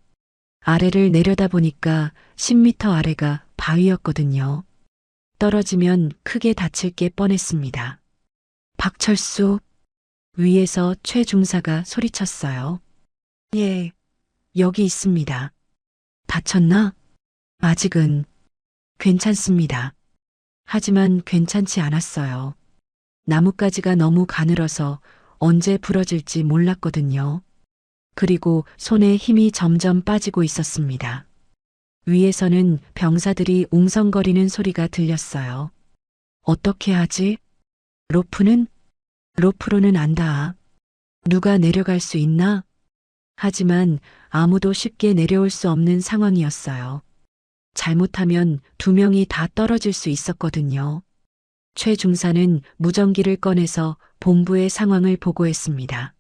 아래를 내려다보니까 10m 아래가 바위였거든요. 떨어지면 크게 다칠 게 뻔했습니다. 박철수. 위에서 최 중사가 소리쳤어요. 예, 여기 있습니다. 다쳤나? 아직은. 괜찮습니다. 하지만 괜찮지 않았어요. 나뭇가지가 너무 가늘어서 언제 부러질지 몰랐거든요. 그리고 손에 힘이 점점 빠지고 있었습니다. 위에서는 병사들이 웅성거리는 소리가 들렸어요. 어떻게 하지? 로프는? 로프로는 안 닿아. 누가 내려갈 수 있나? 하지만 아무도 쉽게 내려올 수 없는 상황이었어요. 잘못하면 두 명이 다 떨어질 수 있었거든요. 최 중사는 무전기를 꺼내서 본부의 상황을 보고했습니다.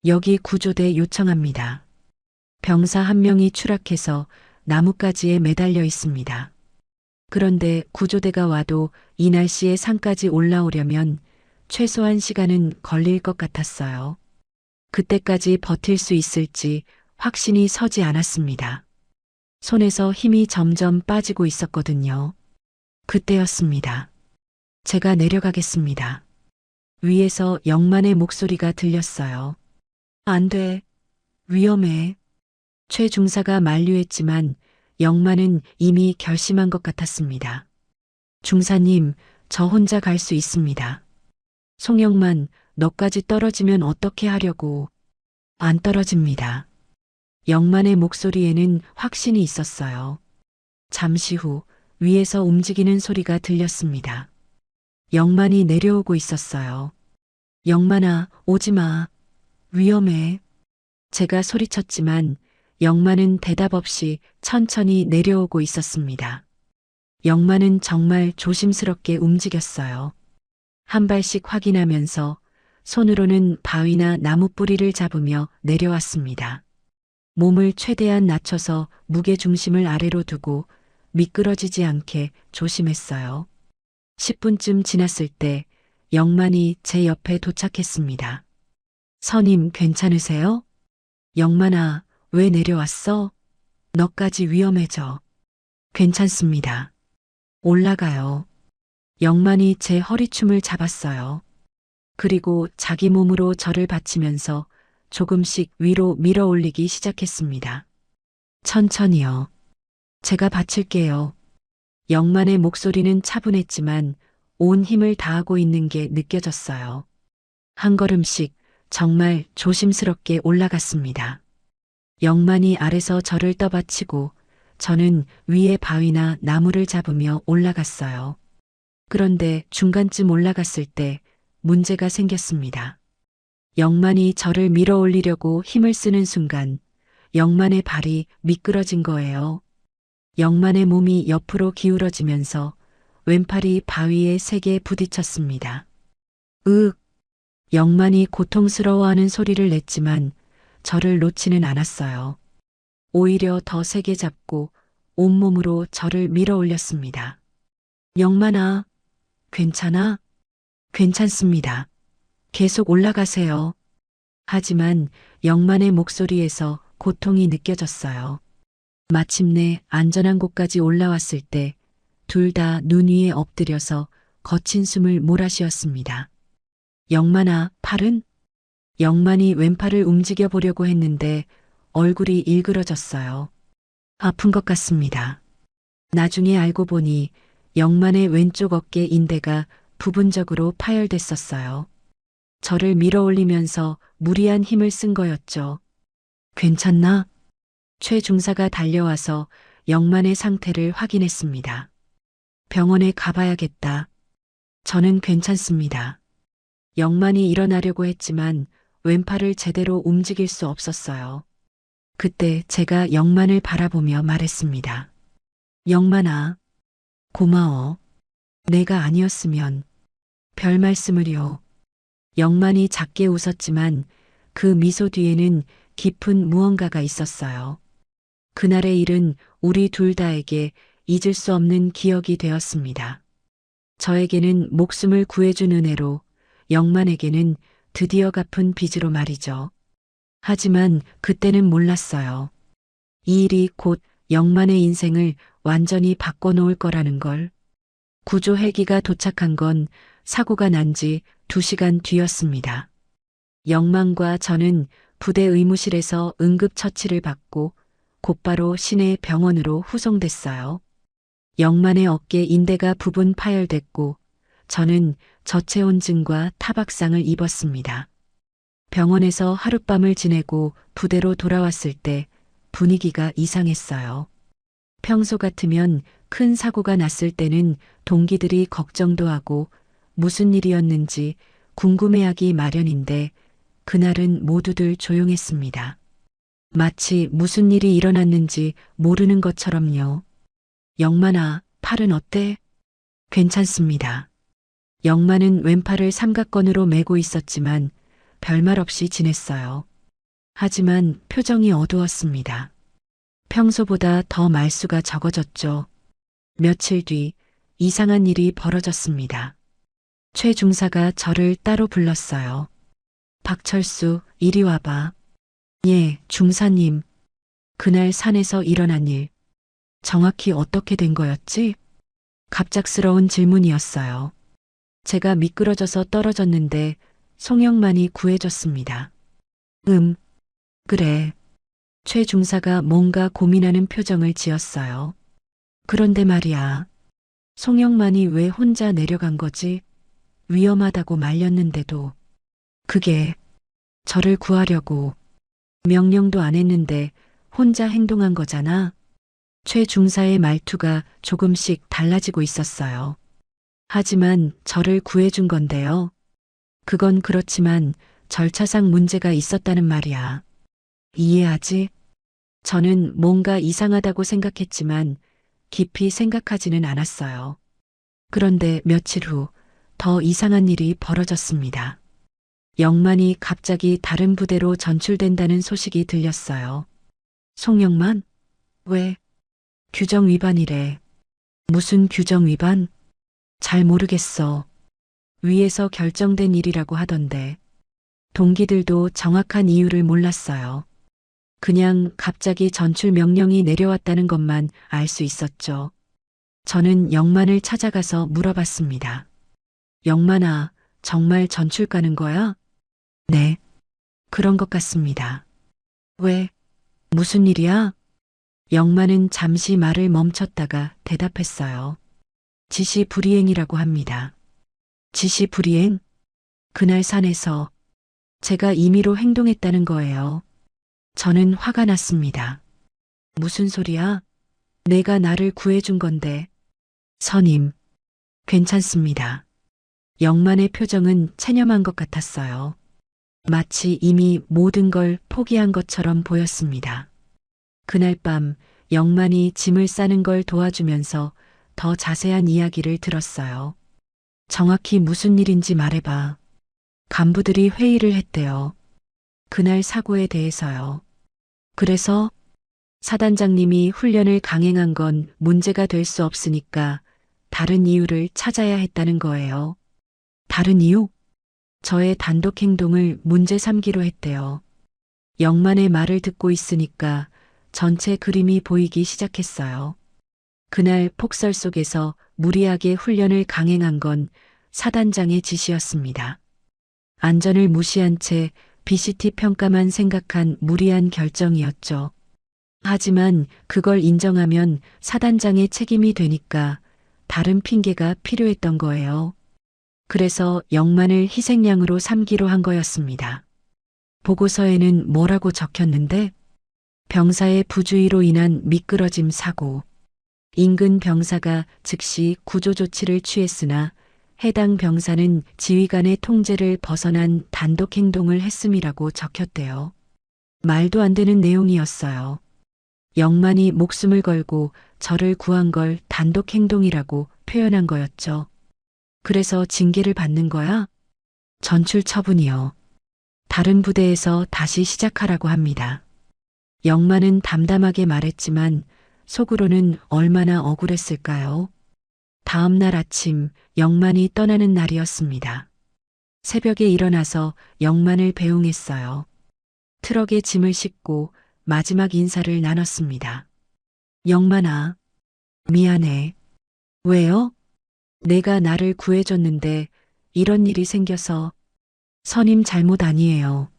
여기 구조대 요청합니다. 병사 한 명이 추락해서 나뭇가지에 매달려 있습니다. 그런데 구조대가 와도 이 날씨에 산까지 올라오려면 최소한 시간은 걸릴 것 같았어요. 그때까지 버틸 수 있을지 확신이 서지 않았습니다. 손에서 힘이 점점 빠지고 있었거든요. 그때였습니다. 제가 내려가겠습니다. 위에서 영만의 목소리가 들렸어요. 안 돼. 위험해. 최 중사가 만류했지만 영만은 이미 결심한 것 같았습니다. 중사님, 저 혼자 갈 수 있습니다. 송영만, 너까지 떨어지면 어떻게 하려고. 안 떨어집니다. 영만의 목소리에는 확신이 있었어요. 잠시 후 위에서 움직이는 소리가 들렸습니다. 영만이 내려오고 있었어요. 영만아, 오지 마. 위험해. 제가 소리쳤지만 영만은 대답 없이 천천히 내려오고 있었습니다. 영만은 정말 조심스럽게 움직였어요. 한 발씩 확인하면서 손으로는 바위나 나무 뿌리를 잡으며 내려왔습니다. 몸을 최대한 낮춰서 무게 중심을 아래로 두고 미끄러지지 않게 조심했어요. 10분쯤 지났을 때 영만이 제 옆에 도착했습니다. 선임 괜찮으세요? 영만아, 왜 내려왔어? 너까지 위험해져. 괜찮습니다. 올라가요. 영만이 제 허리춤을 잡았어요. 그리고 자기 몸으로 저를 받치면서 조금씩 위로 밀어 올리기 시작했습니다. 천천히요. 제가 받칠게요. 영만의 목소리는 차분했지만 온 힘을 다하고 있는 게 느껴졌어요. 한 걸음씩 정말 조심스럽게 올라갔습니다. 영만이 아래서 저를 떠받치고 저는 위에 바위나 나무를 잡으며 올라갔어요. 그런데 중간쯤 올라갔을 때 문제가 생겼습니다. 영만이 저를 밀어 올리려고 힘을 쓰는 순간 영만의 발이 미끄러진 거예요. 영만의 몸이 옆으로 기울어지면서 왼팔이 바위에 세게 부딪혔습니다. 으윽! 영만이 고통스러워하는 소리를 냈지만 저를 놓지는 않았어요. 오히려 더 세게 잡고 온몸으로 저를 밀어 올렸습니다. 영만아, 괜찮아? 괜찮습니다. 계속 올라가세요. 하지만 영만의 목소리에서 고통이 느껴졌어요. 마침내 안전한 곳까지 올라왔을 때 둘 다 눈 위에 엎드려서 거친 숨을 몰아쉬었습니다. 영만아, 팔은? 영만이 왼팔을 움직여 보려고 했는데 얼굴이 일그러졌어요. 아픈 것 같습니다. 나중에 알고 보니 영만의 왼쪽 어깨 인대가 부분적으로 파열됐었어요. 저를 밀어 올리면서 무리한 힘을 쓴 거였죠. 괜찮나? 최 중사가 달려와서 영만의 상태를 확인했습니다. 병원에 가봐야겠다. 저는 괜찮습니다. 영만이 일어나려고 했지만 왼팔을 제대로 움직일 수 없었어요. 그때 제가 영만을 바라보며 말했습니다. 영만아, 고마워. 내가 아니었으면. 별 말씀을요. 영만이 작게 웃었지만 그 미소 뒤에는 깊은 무언가가 있었어요. 그날의 일은 우리 둘 다에게 잊을 수 없는 기억이 되었습니다. 저에게는 목숨을 구해준 은혜로, 영만에게는 드디어 갚은 빚으로 말이죠. 하지만 그때는 몰랐어요. 이 일이 곧 영만의 인생을 완전히 바꿔놓을 거라는 걸. 구조 헬기가 도착한 건 사고가 난 지 2시간 뒤였습니다. 영만과 저는 부대 의무실에서 응급처치를 받고 곧바로 시내 병원으로 후송됐어요. 영만의 어깨 인대가 부분 파열됐고 저는 저체온증과 타박상을 입었습니다. 병원에서 하룻밤을 지내고 부대로 돌아왔을 때 분위기가 이상했어요. 평소 같으면 큰 사고가 났을 때는 동기들이 걱정도 하고 무슨 일이었는지 궁금해하기 마련인데 그날은 모두들 조용했습니다. 마치 무슨 일이 일어났는지 모르는 것처럼요. 영만아, 팔은 어때? 괜찮습니다. 영만은 왼팔을 삼각건으로 메고 있었지만 별말 없이 지냈어요. 하지만 표정이 어두웠습니다. 평소보다 더 말수가 적어졌죠. 며칠 뒤 이상한 일이 벌어졌습니다. 최 중사가 저를 따로 불렀어요. 박철수, 이리 와봐. 예, 중사님. 그날 산에서 일어난 일. 정확히 어떻게 된 거였지? 갑작스러운 질문이었어요. 제가 미끄러져서 떨어졌는데 송영만이 구해줬습니다. 그래. 최 중사가 뭔가 고민하는 표정을 지었어요. 그런데 말이야. 송영만이 왜 혼자 내려간 거지? 위험하다고 말렸는데도. 그게 저를 구하려고 명령도 안 했는데 혼자 행동한 거잖아. 최 중사의 말투가 조금씩 달라지고 있었어요. 하지만 저를 구해준 건데요. 그건 그렇지만 절차상 문제가 있었다는 말이야. 이해하지? 저는 뭔가 이상하다고 생각했지만 깊이 생각하지는 않았어요. 그런데 며칠 후 더 이상한 일이 벌어졌습니다. 영만이 갑자기 다른 부대로 전출된다는 소식이 들렸어요. 송영만? 왜? 규정 위반이래. 무슨 규정 위반? 잘 모르겠어. 위에서 결정된 일이라고 하던데. 동기들도 정확한 이유를 몰랐어요. 그냥 갑자기 전출 명령이 내려왔다는 것만 알 수 있었죠. 저는 영만을 찾아가서 물어봤습니다. 영만아, 정말 전출 가는 거야? 네, 그런 것 같습니다. 왜? 무슨 일이야? 영만은 잠시 말을 멈췄다가 대답했어요. 지시 불이행이라고 합니다. 지시 불이행? 그날 산에서 제가 임의로 행동했다는 거예요. 저는 화가 났습니다. 무슨 소리야? 내가 나를 구해준 건데. 선임, 괜찮습니다. 영만의 표정은 체념한 것 같았어요. 마치 이미 모든 걸 포기한 것처럼 보였습니다. 그날 밤 영만이 짐을 싸는 걸 도와주면서 더 자세한 이야기를 들었어요. 정확히 무슨 일인지 말해봐. 간부들이 회의를 했대요. 그날 사고에 대해서요. 그래서 사단장님이 훈련을 강행한 건 문제가 될 수 없으니까 다른 이유를 찾아야 했다는 거예요. 다른 이유? 저의 단독 행동을 문제 삼기로 했대요. 영만의 말을 듣고 있으니까 전체 그림이 보이기 시작했어요. 그날 폭설 속에서 무리하게 훈련을 강행한 건 사단장의 지시였습니다. 안전을 무시한 채 BCT 평가만 생각한 무리한 결정이었죠. 하지만 그걸 인정하면 사단장의 책임이 되니까 다른 핑계가 필요했던 거예요. 그래서 영만을 희생양으로 삼기로 한 거였습니다. 보고서에는 뭐라고 적혔는데? 병사의 부주의로 인한 미끄러짐 사고. 인근 병사가 즉시 구조 조치를 취했으나 해당 병사는 지휘관의 통제를 벗어난 단독 행동을 했음이라고 적혔대요. 말도 안 되는 내용이었어요. 영만이 목숨을 걸고 저를 구한 걸 단독 행동이라고 표현한 거였죠. 그래서 징계를 받는 거야? 전출 처분이요. 다른 부대에서 다시 시작하라고 합니다. 영만은 담담하게 말했지만 속으로는 얼마나 억울했을까요? 다음 날 아침 영만이 떠나는 날이었습니다. 새벽에 일어나서 영만을 배웅했어요. 트럭에 짐을 싣고 마지막 인사를 나눴습니다. 영만아, 미안해. 왜요? 내가 나를 구해줬는데 이런 일이 생겨서. 선임 잘못 아니에요.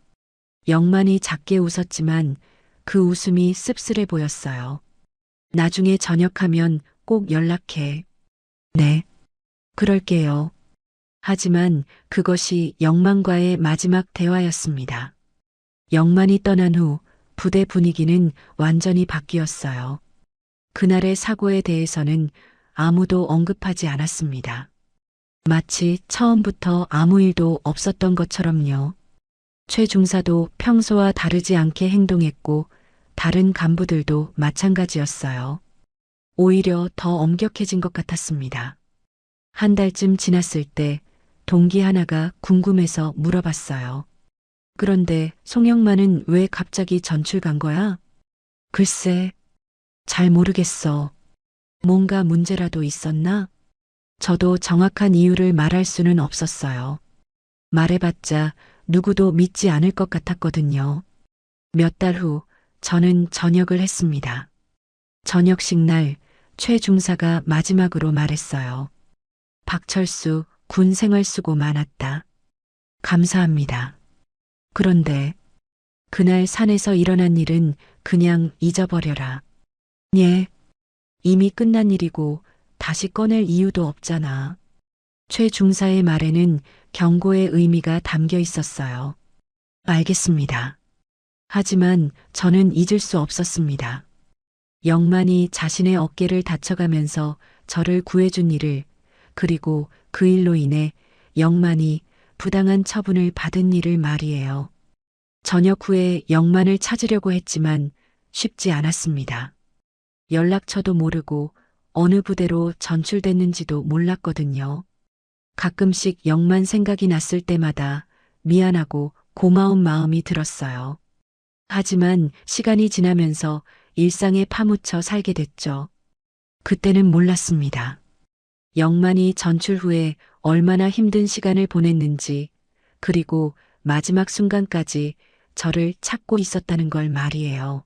영만이 작게 웃었지만 그 웃음이 씁쓸해 보였어요. 나중에 저녁하면 꼭 연락해. 네, 그럴게요. 하지만 그것이 영만과의 마지막 대화였습니다. 영만이 떠난 후 부대 분위기는 완전히 바뀌었어요. 그날의 사고에 대해서는 아무도 언급하지 않았습니다. 마치 처음부터 아무 일도 없었던 것처럼요. 최 중사도 평소와 다르지 않게 행동했고 다른 간부들도 마찬가지였어요. 오히려 더 엄격해진 것 같았습니다. 한 달쯤 지났을 때 동기 하나가 궁금해서 물어봤어요. 그런데 송영만은 왜 갑자기 전출 간 거야? 글쎄, 잘 모르겠어. 뭔가 문제라도 있었나? 저도 정확한 이유를 말할 수는 없었어요. 말해봤자 누구도 믿지 않을 것 같았거든요. 몇 달 후 저는 전역을 했습니다. 저녁식 날 최 중사가 마지막으로 말했어요. 박철수, 군 생활 수고 많았다. 감사합니다. 그런데 그날 산에서 일어난 일은 그냥 잊어버려라. 예, 이미 끝난 일이고 다시 꺼낼 이유도 없잖아. 최 중사의 말에는 경고의 의미가 담겨 있었어요. 알겠습니다. 하지만 저는 잊을 수 없었습니다. 영만이 자신의 어깨를 다쳐가면서 저를 구해준 일을, 그리고 그 일로 인해 영만이 부당한 처분을 받은 일을 말이에요. 저녁 후에 영만을 찾으려고 했지만 쉽지 않았습니다. 연락처도 모르고 어느 부대로 전출됐는지도 몰랐거든요. 가끔씩 영만 생각이 났을 때마다 미안하고 고마운 마음이 들었어요. 하지만 시간이 지나면서 일상에 파묻혀 살게 됐죠. 그때는 몰랐습니다. 영만이 전출 후에 얼마나 힘든 시간을 보냈는지, 그리고 마지막 순간까지 저를 찾고 있었다는 걸 말이에요.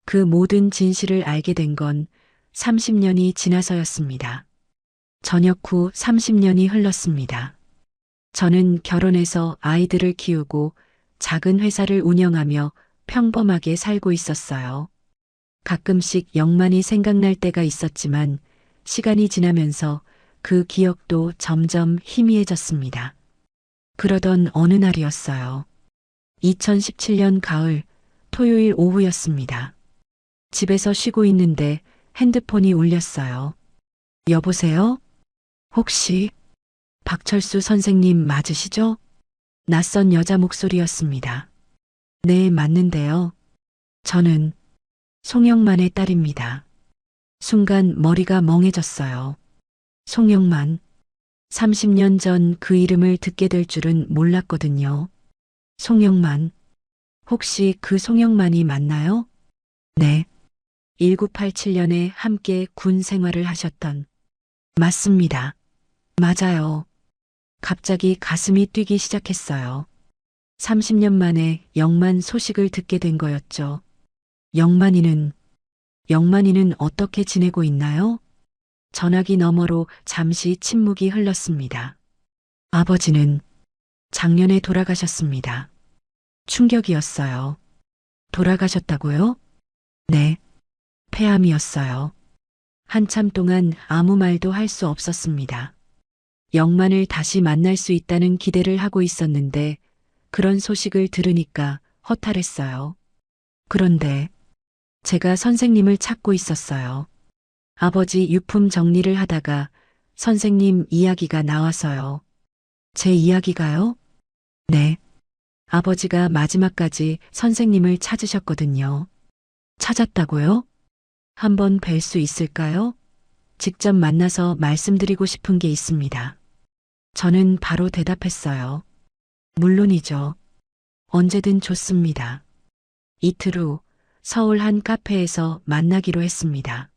그 모든 진실을 알게 된 건 30년이 지나서였습니다. 전역 후 30년이 흘렀습니다. 저는 결혼해서 아이들을 키우고 작은 회사를 운영하며 평범하게 살고 있었어요. 가끔씩 영만이 생각날 때가 있었지만 시간이 지나면서 그 기억도 점점 희미해졌습니다. 그러던 어느 날이었어요. 2017년 가을 토요일 오후였습니다. 집에서 쉬고 있는데 핸드폰이 울렸어요. 여보세요? 혹시 박철수 선생님 맞으시죠? 낯선 여자 목소리였습니다. 네, 맞는데요. 저는 송영만의 딸입니다. 순간 머리가 멍해졌어요. 송영만. 30년 전 그 이름을 듣게 될 줄은 몰랐거든요. 송영만. 혹시 그 송영만이 맞나요? 네. 1987년에 함께 군 생활을 하셨던. 맞습니다. 맞아요. 갑자기 가슴이 뛰기 시작했어요. 30년 만에 영만 소식을 듣게 된 거였죠. 영만이는 어떻게 지내고 있나요? 전화기 너머로 잠시 침묵이 흘렀습니다. 아버지는 작년에 돌아가셨습니다. 충격이었어요. 돌아가셨다고요? 네. 폐암이었어요. 한참 동안 아무 말도 할 수 없었습니다. 영만을 다시 만날 수 있다는 기대를 하고 있었는데 그런 소식을 들으니까 허탈했어요. 그런데 제가 선생님을 찾고 있었어요. 아버지 유품 정리를 하다가 선생님 이야기가 나와서요. 제 이야기가요? 네. 아버지가 마지막까지 선생님을 찾으셨거든요. 찾았다고요? 한번 뵐 수 있을까요? 직접 만나서 말씀드리고 싶은 게 있습니다. 저는 바로 대답했어요. 물론이죠. 언제든 좋습니다. 이틀 후 서울 한 카페에서 만나기로 했습니다.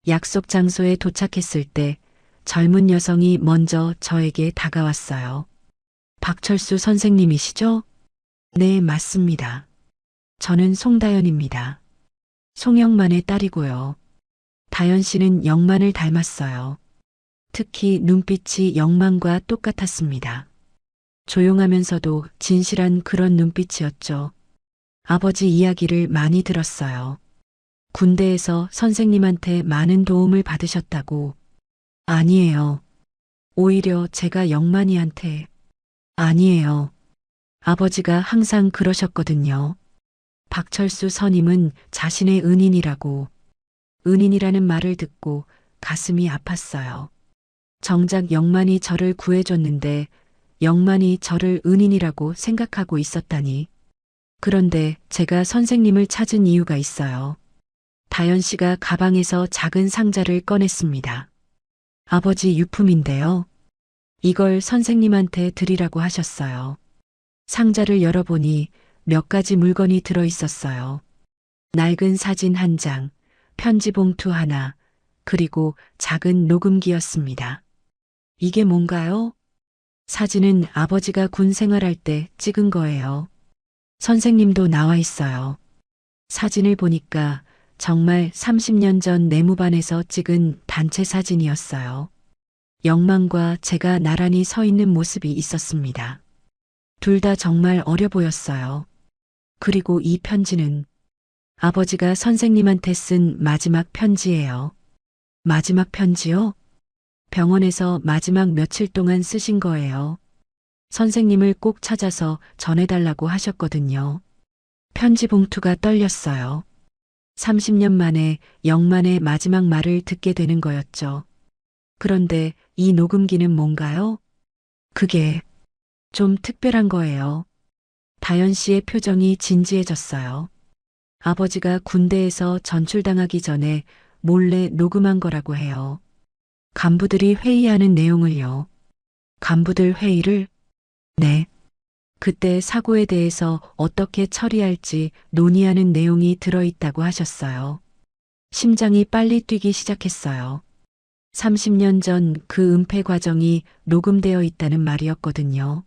약속 장소에 도착했을 때 젊은 여성이 먼저 저에게 다가왔어요. 박철수 선생님이시죠? 네, 맞습니다. 저는 송다연입니다. 송영만의 딸이고요. 다연 씨는 영만을 닮았어요. 특히 눈빛이 영만과 똑같았습니다. 조용하면서도 진실한 그런 눈빛이었죠. 아버지 이야기를 많이 들었어요. 군대에서 선생님한테 많은 도움을 받으셨다고. 아니에요. 오히려 제가 영만이한테. 아니에요. 아버지가 항상 그러셨거든요. 박철수 선임은 자신의 은인이라고. 은인이라는 말을 듣고 가슴이 아팠어요. 정작 영만이 저를 구해줬는데 영만이 저를 은인이라고 생각하고 있었다니. 그런데 제가 선생님을 찾은 이유가 있어요. 다연 씨가 가방에서 작은 상자를 꺼냈습니다. 아버지 유품인데요. 이걸 선생님한테 드리라고 하셨어요. 상자를 열어보니 몇 가지 물건이 들어 있었어요. 낡은 사진 한 장, 편지 봉투 하나, 그리고 작은 녹음기였습니다. 이게 뭔가요? 사진은 아버지가 군 생활할 때 찍은 거예요. 선생님도 나와 있어요. 사진을 보니까 정말 30년 전 내무반에서 찍은 단체 사진이었어요. 영만과 제가 나란히 서 있는 모습이 있었습니다. 둘 다 정말 어려 보였어요. 그리고 이 편지는 아버지가 선생님한테 쓴 마지막 편지예요. 마지막 편지요? 병원에서 마지막 며칠 동안 쓰신 거예요. 선생님을 꼭 찾아서 전해달라고 하셨거든요. 편지 봉투가 떨렸어요. 30년 만에 영만의 마지막 말을 듣게 되는 거였죠. 그런데 이 녹음기는 뭔가요? 그게 좀 특별한 거예요. 다연 씨의 표정이 진지해졌어요. 아버지가 군대에서 전출당하기 전에 몰래 녹음한 거라고 해요. 간부들이 회의하는 내용을요. 간부들 회의를? 네. 그때 사고에 대해서 어떻게 처리할지 논의하는 내용이 들어있다고 하셨어요. 심장이 빨리 뛰기 시작했어요. 30년 전 그 은폐 과정이 녹음되어 있다는 말이었거든요.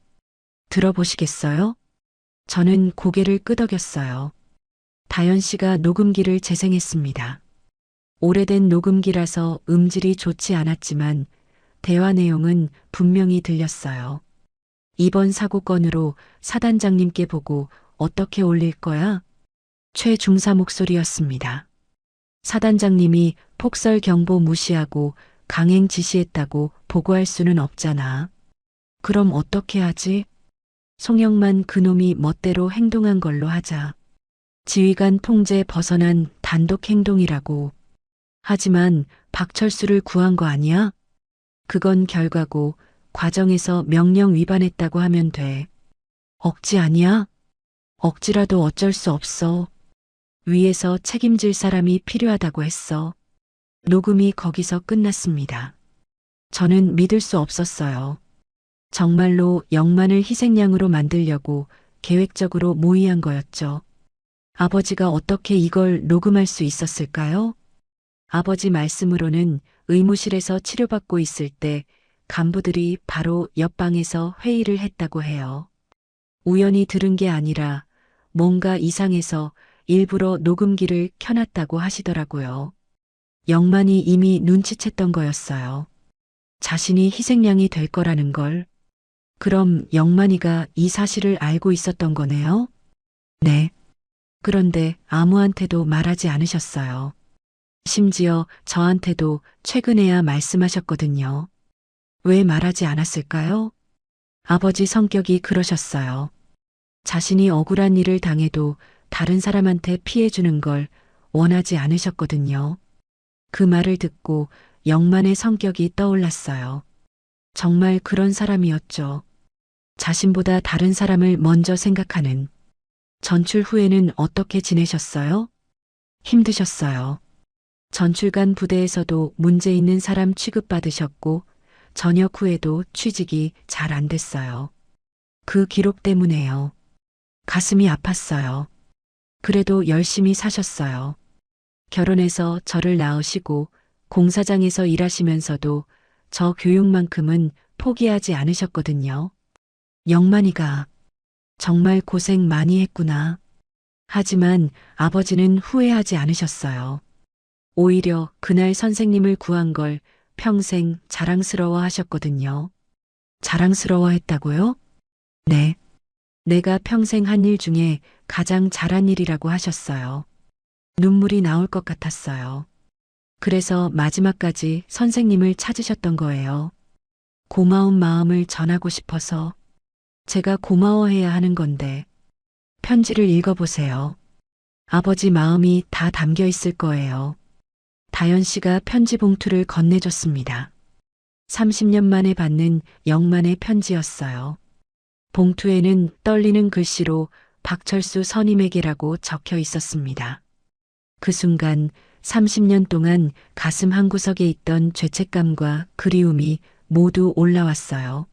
들어보시겠어요? 저는 고개를 끄덕였어요. 다연 씨가 녹음기를 재생했습니다. 오래된 녹음기라서 음질이 좋지 않았지만 대화 내용은 분명히 들렸어요. 이번 사고건으로 사단장님께 보고 어떻게 올릴 거야? 최중사 목소리였습니다. 사단장님이 폭설 경보 무시하고 강행 지시했다고 보고할 수는 없잖아. 그럼 어떻게 하지? 송영만 그놈이 멋대로 행동한 걸로 하자. 지휘관 통제 벗어난 단독 행동이라고. 하지만 박철수를 구한 거 아니야? 그건 결과고 과정에서 명령 위반했다고 하면 돼. 억지 아니야? 억지라도 어쩔 수 없어. 위에서 책임질 사람이 필요하다고 했어. 녹음이 거기서 끝났습니다. 저는 믿을 수 없었어요. 정말로 영만을 희생양으로 만들려고 계획적으로 모의한 거였죠. 아버지가 어떻게 이걸 녹음할 수 있었을까요? 아버지 말씀으로는 의무실에서 치료받고 있을 때 간부들이 바로 옆방에서 회의를 했다고 해요. 우연히 들은 게 아니라 뭔가 이상해서 일부러 녹음기를 켜놨다고 하시더라고요. 영만이 이미 눈치챘던 거였어요. 자신이 희생양이 될 거라는 걸. 그럼 영만이가 이 사실을 알고 있었던 거네요? 네. 그런데 아무한테도 말하지 않으셨어요. 심지어 저한테도 최근에야 말씀하셨거든요. 왜 말하지 않았을까요? 아버지 성격이 그러셨어요. 자신이 억울한 일을 당해도 다른 사람한테 피해 주는 걸 원하지 않으셨거든요. 그 말을 듣고 영만의 성격이 떠올랐어요. 정말 그런 사람이었죠. 자신보다 다른 사람을 먼저 생각하는. 전출 후에는 어떻게 지내셨어요? 힘드셨어요. 전출간 부대에서도 문제 있는 사람 취급받으셨고 전역 후에도 취직이 잘 안 됐어요. 그 기록 때문에요. 가슴이 아팠어요. 그래도 열심히 사셨어요. 결혼해서 저를 낳으시고 공사장에서 일하시면서도 저 교육만큼은 포기하지 않으셨거든요. 영만이가 정말 고생 많이 했구나. 하지만 아버지는 후회하지 않으셨어요. 오히려 그날 선생님을 구한 걸 평생 자랑스러워 하셨거든요. 자랑스러워 했다고요? 네. 내가 평생 한 일 중에 가장 잘한 일이라고 하셨어요. 눈물이 나올 것 같았어요. 그래서 마지막까지 선생님을 찾으셨던 거예요. 고마운 마음을 전하고 싶어서. 제가 고마워해야 하는 건데. 편지를 읽어보세요. 아버지 마음이 다 담겨 있을 거예요. 다연 씨가 편지 봉투를 건네줬습니다. 30년 만에 받는 영만의 편지였어요. 봉투에는 떨리는 글씨로 박철수 선임에게라고 적혀 있었습니다. 그 순간 30년 동안 가슴 한구석에 있던 죄책감과 그리움이 모두 올라왔어요.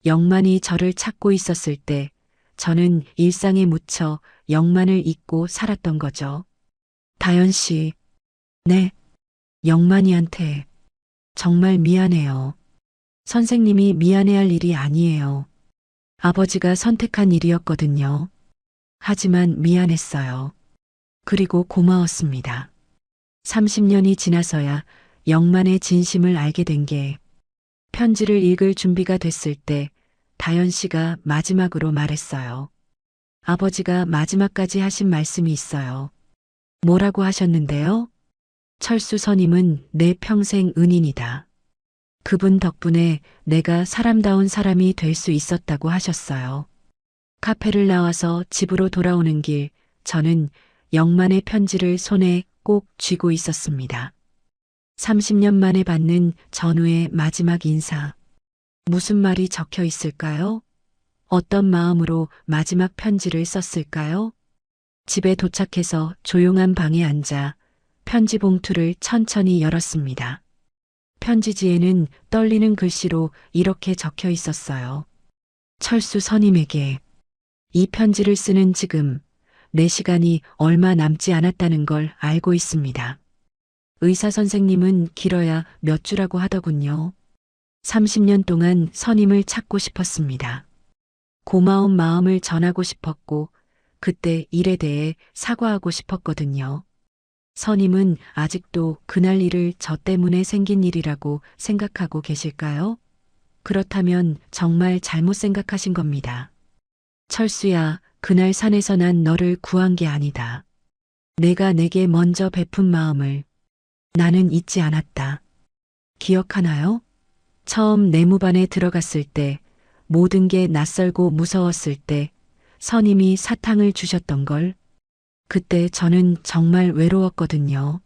영만이 저를 찾고 있었을 때 저는 일상에 묻혀 영만을 잊고 살았던 거죠. 다연 씨, 네, 영만이한테 정말 미안해요. 선생님이 미안해할 일이 아니에요. 아버지가 선택한 일이었거든요. 하지만 미안했어요. 그리고 고마웠습니다. 30년이 지나서야 영만의 진심을 알게 된 게 편지를 읽을 준비가 됐을 때 다연 씨가 마지막으로 말했어요. 아버지가 마지막까지 하신 말씀이 있어요. 뭐라고 하셨는데요? 철수 선임은 내 평생 은인이다. 그분 덕분에 내가 사람다운 사람이 될 수 있었다고 하셨어요. 카페를 나와서 집으로 돌아오는 길, 저는 영만의 편지를 손에 꼭 쥐고 있었습니다. 30년 만에 받는 전우의 마지막 인사. 무슨 말이 적혀 있을까요? 어떤 마음으로 마지막 편지를 썼을까요? 집에 도착해서 조용한 방에 앉아 편지 봉투를 천천히 열었습니다. 편지지에는 떨리는 글씨로 이렇게 적혀 있었어요. 철수 선임에게 이 편지를 쓰는 지금 내 시간이 얼마 남지 않았다는 걸 알고 있습니다. 의사 선생님은 길어야 몇 주라고 하더군요. 30년 동안 선임을 찾고 싶었습니다. 고마운 마음을 전하고 싶었고 그때 일에 대해 사과하고 싶었거든요. 선임은 아직도 그날 일을 저 때문에 생긴 일이라고 생각하고 계실까요? 그렇다면 정말 잘못 생각하신 겁니다. 철수야, 그날 산에서 난 너를 구한 게 아니다. 내가 내게 먼저 베푼 마음을 나는 잊지 않았다. 기억하나요? 처음 내무반에 들어갔을 때, 모든 게 낯설고 무서웠을 때, 선임이 사탕을 주셨던 걸. 그때 저는 정말 외로웠거든요.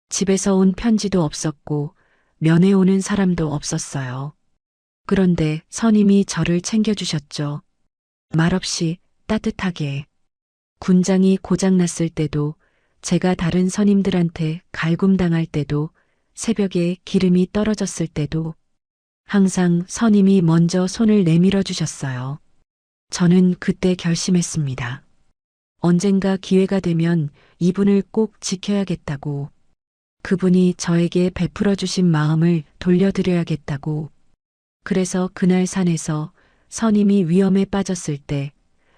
집에서 온 편지도 없었고, 면회 오는 사람도 없었어요. 그런데 선임이 저를 챙겨주셨죠. 말없이 따뜻하게. 군장이 고장났을 때도, 제가 다른 선임들한테 갈굼당할 때도, 새벽에 기름이 떨어졌을 때도, 항상 선임이 먼저 손을 내밀어 주셨어요. 저는 그때 결심했습니다. 언젠가 기회가 되면 이분을 꼭 지켜야겠다고. 그분이 저에게 베풀어 주신 마음을 돌려드려야겠다고. 그래서 그날 산에서 선임이 위험에 빠졌을 때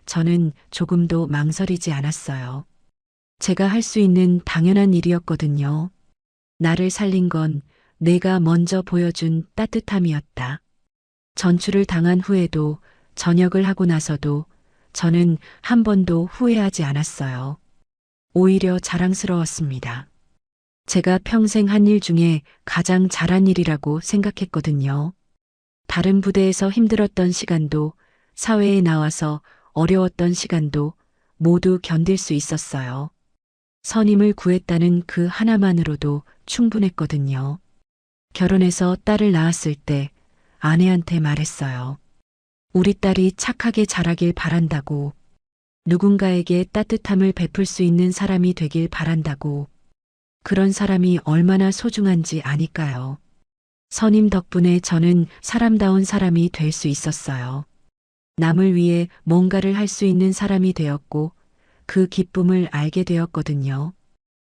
저는 조금도 망설이지 않았어요. 제가 할 수 있는 당연한 일이었거든요. 나를 살린 건 내가 먼저 보여준 따뜻함이었다. 전출을 당한 후에도 전역을 하고 나서도 저는 한 번도 후회하지 않았어요. 오히려 자랑스러웠습니다. 제가 평생 한 일 중에 가장 잘한 일이라고 생각했거든요. 다른 부대에서 힘들었던 시간도 사회에 나와서 어려웠던 시간도 모두 견딜 수 있었어요. 선임을 구했다는 그 하나만으로도 충분했거든요. 결혼해서 딸을 낳았을 때 아내한테 말했어요. 우리 딸이 착하게 자라길 바란다고. 누군가에게 따뜻함을 베풀 수 있는 사람이 되길 바란다고. 그런 사람이 얼마나 소중한지 아니까요. 선임 덕분에 저는 사람다운 사람이 될 수 있었어요. 남을 위해 뭔가를 할 수 있는 사람이 되었고 그 기쁨을 알게 되었거든요.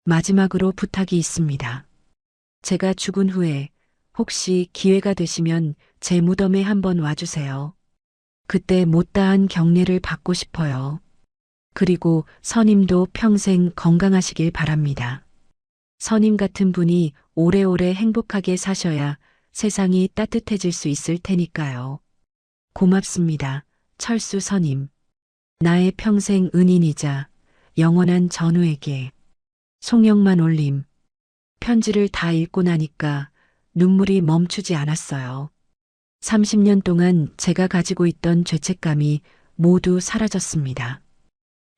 마지막으로 부탁이 있습니다. 제가 죽은 후에 혹시 기회가 되시면 제 무덤에 한번 와주세요. 그때 못다한 경례를 받고 싶어요. 그리고 선임도 평생 건강하시길 바랍니다. 선임 같은 분이 오래오래 행복하게 사셔야 세상이 따뜻해질 수 있을 테니까요. 고맙습니다. 철수 선임. 나의 평생 은인이자 영원한 전우에게. 송영만 올림. 편지를 다 읽고 나니까 눈물이 멈추지 않았어요. 30년 동안 제가 가지고 있던 죄책감이 모두 사라졌습니다.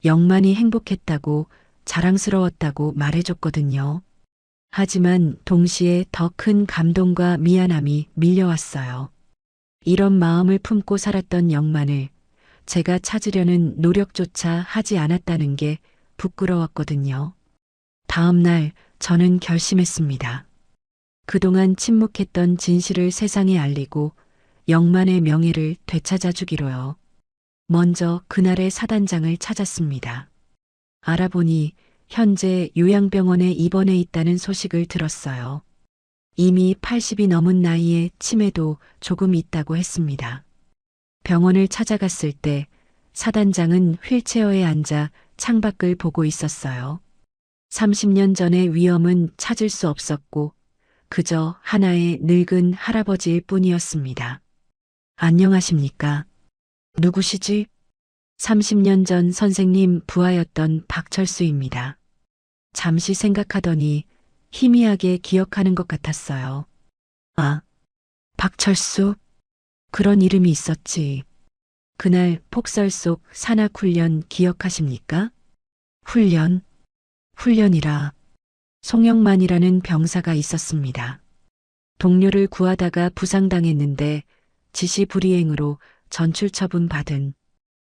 영만이 행복했다고 자랑스러웠다고 말해줬거든요. 하지만 동시에 더 큰 감동과 미안함이 밀려왔어요. 이런 마음을 품고 살았던 영만을 제가 찾으려는 노력조차 하지 않았다는 게 부끄러웠거든요. 다음 날 저는 결심했습니다. 그동안 침묵했던 진실을 세상에 알리고 영만의 명예를 되찾아 주기로요. 먼저 그날의 사단장을 찾았습니다. 알아보니 현재 요양병원에 입원해 있다는 소식을 들었어요. 이미 80이 넘은 나이에 치매도 조금 있다고 했습니다. 병원을 찾아갔을 때 사단장은 휠체어에 앉아 창밖을 보고 있었어요. 30년 전의 위험은 찾을 수 없었고 그저 하나의 늙은 할아버지일 뿐이었습니다. 안녕하십니까? 누구시지? 30년 전 선생님 부하였던 박철수입니다. 잠시 생각하더니 희미하게 기억하는 것 같았어요. 아, 박철수? 그런 이름이 있었지. 그날 폭설 속 산악훈련 기억하십니까? 훈련? 훈련이라 송영만이라는 병사가 있었습니다. 동료를 구하다가 부상당했는데 지시불이행으로 전출 처분 받은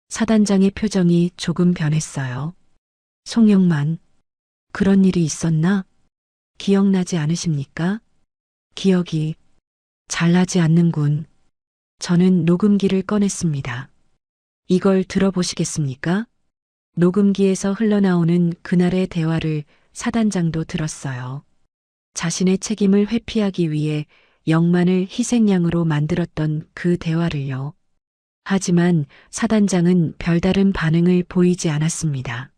사단장의 표정이 조금 변했어요. 송영만, 그런 일이 있었나? 기억나지 않으십니까? 기억이 잘 나지 않는군. 저는 녹음기를 꺼냈습니다. 이걸 들어보시겠습니까? 녹음기에서 흘러나오는 그날의 대화를 사단장도 들었어요. 자신의 책임을 회피하기 위해 영만을 희생양으로 만들었던 그 대화를요. 하지만 사단장은 별다른 반응을 보이지 않았습니다.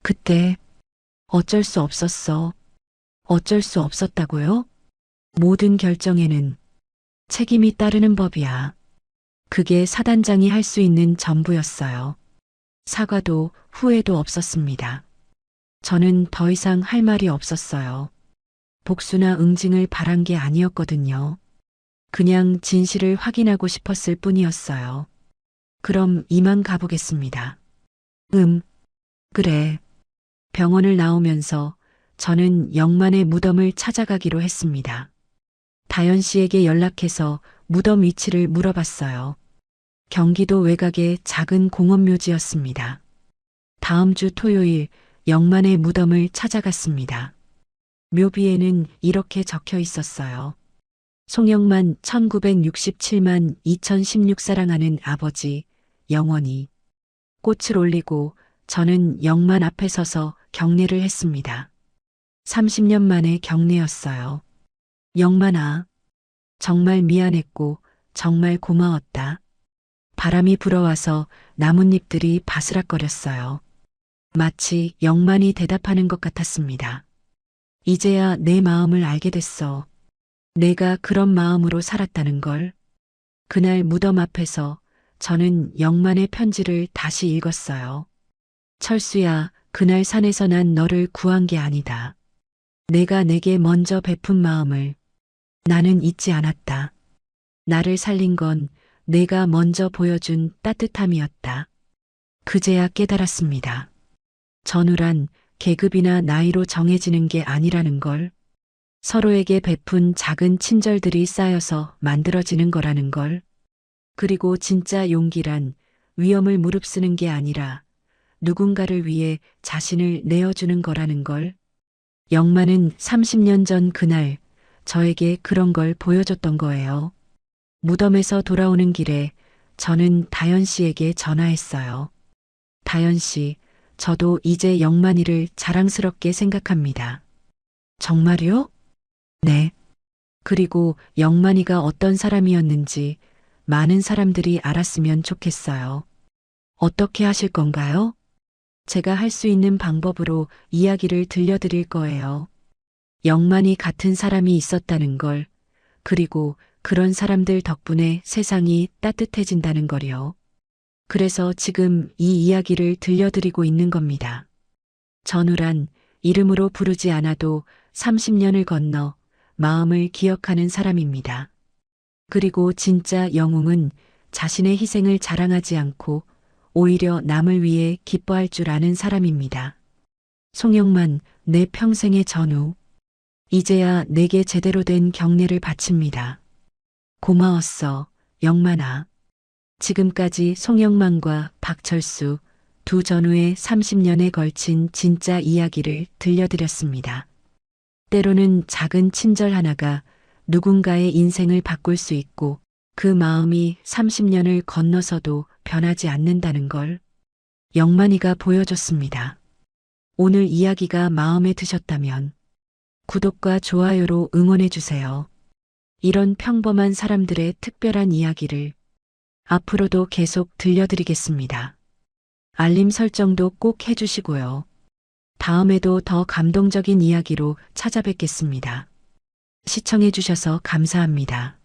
그때 어쩔 수 없었어. 어쩔 수 없었다고요? 모든 결정에는 책임이 따르는 법이야. 그게 사단장이 할 수 있는 전부였어요. 사과도 후회도 없었습니다. 저는 더 이상 할 말이 없었어요. 복수나 응징을 바란 게 아니었거든요. 그냥 진실을 확인하고 싶었을 뿐이었어요. 그럼 이만 가보겠습니다. 그래. 병원을 나오면서 저는 영만의 무덤을 찾아가기로 했습니다. 다연 씨에게 연락해서 무덤 위치를 물어봤어요. 경기도 외곽의 작은 공원묘지였습니다. 다음 주 토요일 영만의 무덤을 찾아갔습니다. 묘비에는 이렇게 적혀 있었어요. 송영만 1967만 2016 사랑하는 아버지, 영원히. 꽃을 올리고 저는 영만 앞에 서서 경례를 했습니다. 30년 만의 경례였어요. 영만아, 정말 미안했고 정말 고마웠다. 바람이 불어와서 나뭇잎들이 바스락거렸어요. 마치 영만이 대답하는 것 같았습니다. 이제야 내 마음을 알게 됐어. 내가 그런 마음으로 살았다는 걸. 그날 무덤 앞에서 저는 영만의 편지를 다시 읽었어요. 철수야, 그날 산에서 난 너를 구한 게 아니다. 내가 내게 먼저 베푼 마음을 나는 잊지 않았다. 나를 살린 건 내가 먼저 보여준 따뜻함이었다. 그제야 깨달았습니다. 전우란 계급이나 나이로 정해지는 게 아니라는 걸, 서로에게 베푼 작은 친절들이 쌓여서 만들어지는 거라는 걸, 그리고 진짜 용기란 위험을 무릅쓰는 게 아니라 누군가를 위해 자신을 내어주는 거라는 걸. 영만은 30년 전 그날 저에게 그런 걸 보여줬던 거예요. 무덤에서 돌아오는 길에 저는 다연 씨에게 전화했어요. 다연 씨, 저도 이제 영만이를 자랑스럽게 생각합니다. 정말요? 네. 그리고 영만이가 어떤 사람이었는지 많은 사람들이 알았으면 좋겠어요. 어떻게 하실 건가요? 제가 할 수 있는 방법으로 이야기를 들려드릴 거예요. 영만이 같은 사람이 있었다는 걸, 그리고 그런 사람들 덕분에 세상이 따뜻해진다는 걸요. 그래서 지금 이 이야기를 들려드리고 있는 겁니다. 전우란 이름으로 부르지 않아도 30년을 건너 마음을 기억하는 사람입니다. 그리고 진짜 영웅은 자신의 희생을 자랑하지 않고 오히려 남을 위해 기뻐할 줄 아는 사람입니다. 송영만, 내 평생의 전우. 이제야 내게 제대로 된 경례를 바칩니다. 고마웠어, 영만아. 지금까지 송영만과 박철수 두 전우의 30년에 걸친 진짜 이야기를 들려드렸습니다. 때로는 작은 친절 하나가 누군가의 인생을 바꿀 수 있고 그 마음이 30년을 건너서도 변하지 않는다는 걸 영만이가 보여줬습니다. 오늘 이야기가 마음에 드셨다면 구독과 좋아요로 응원해주세요. 이런 평범한 사람들의 특별한 이야기를 앞으로도 계속 들려드리겠습니다. 알림 설정도 꼭 해주시고요. 다음에도 더 감동적인 이야기로 찾아뵙겠습니다. 시청해주셔서 감사합니다.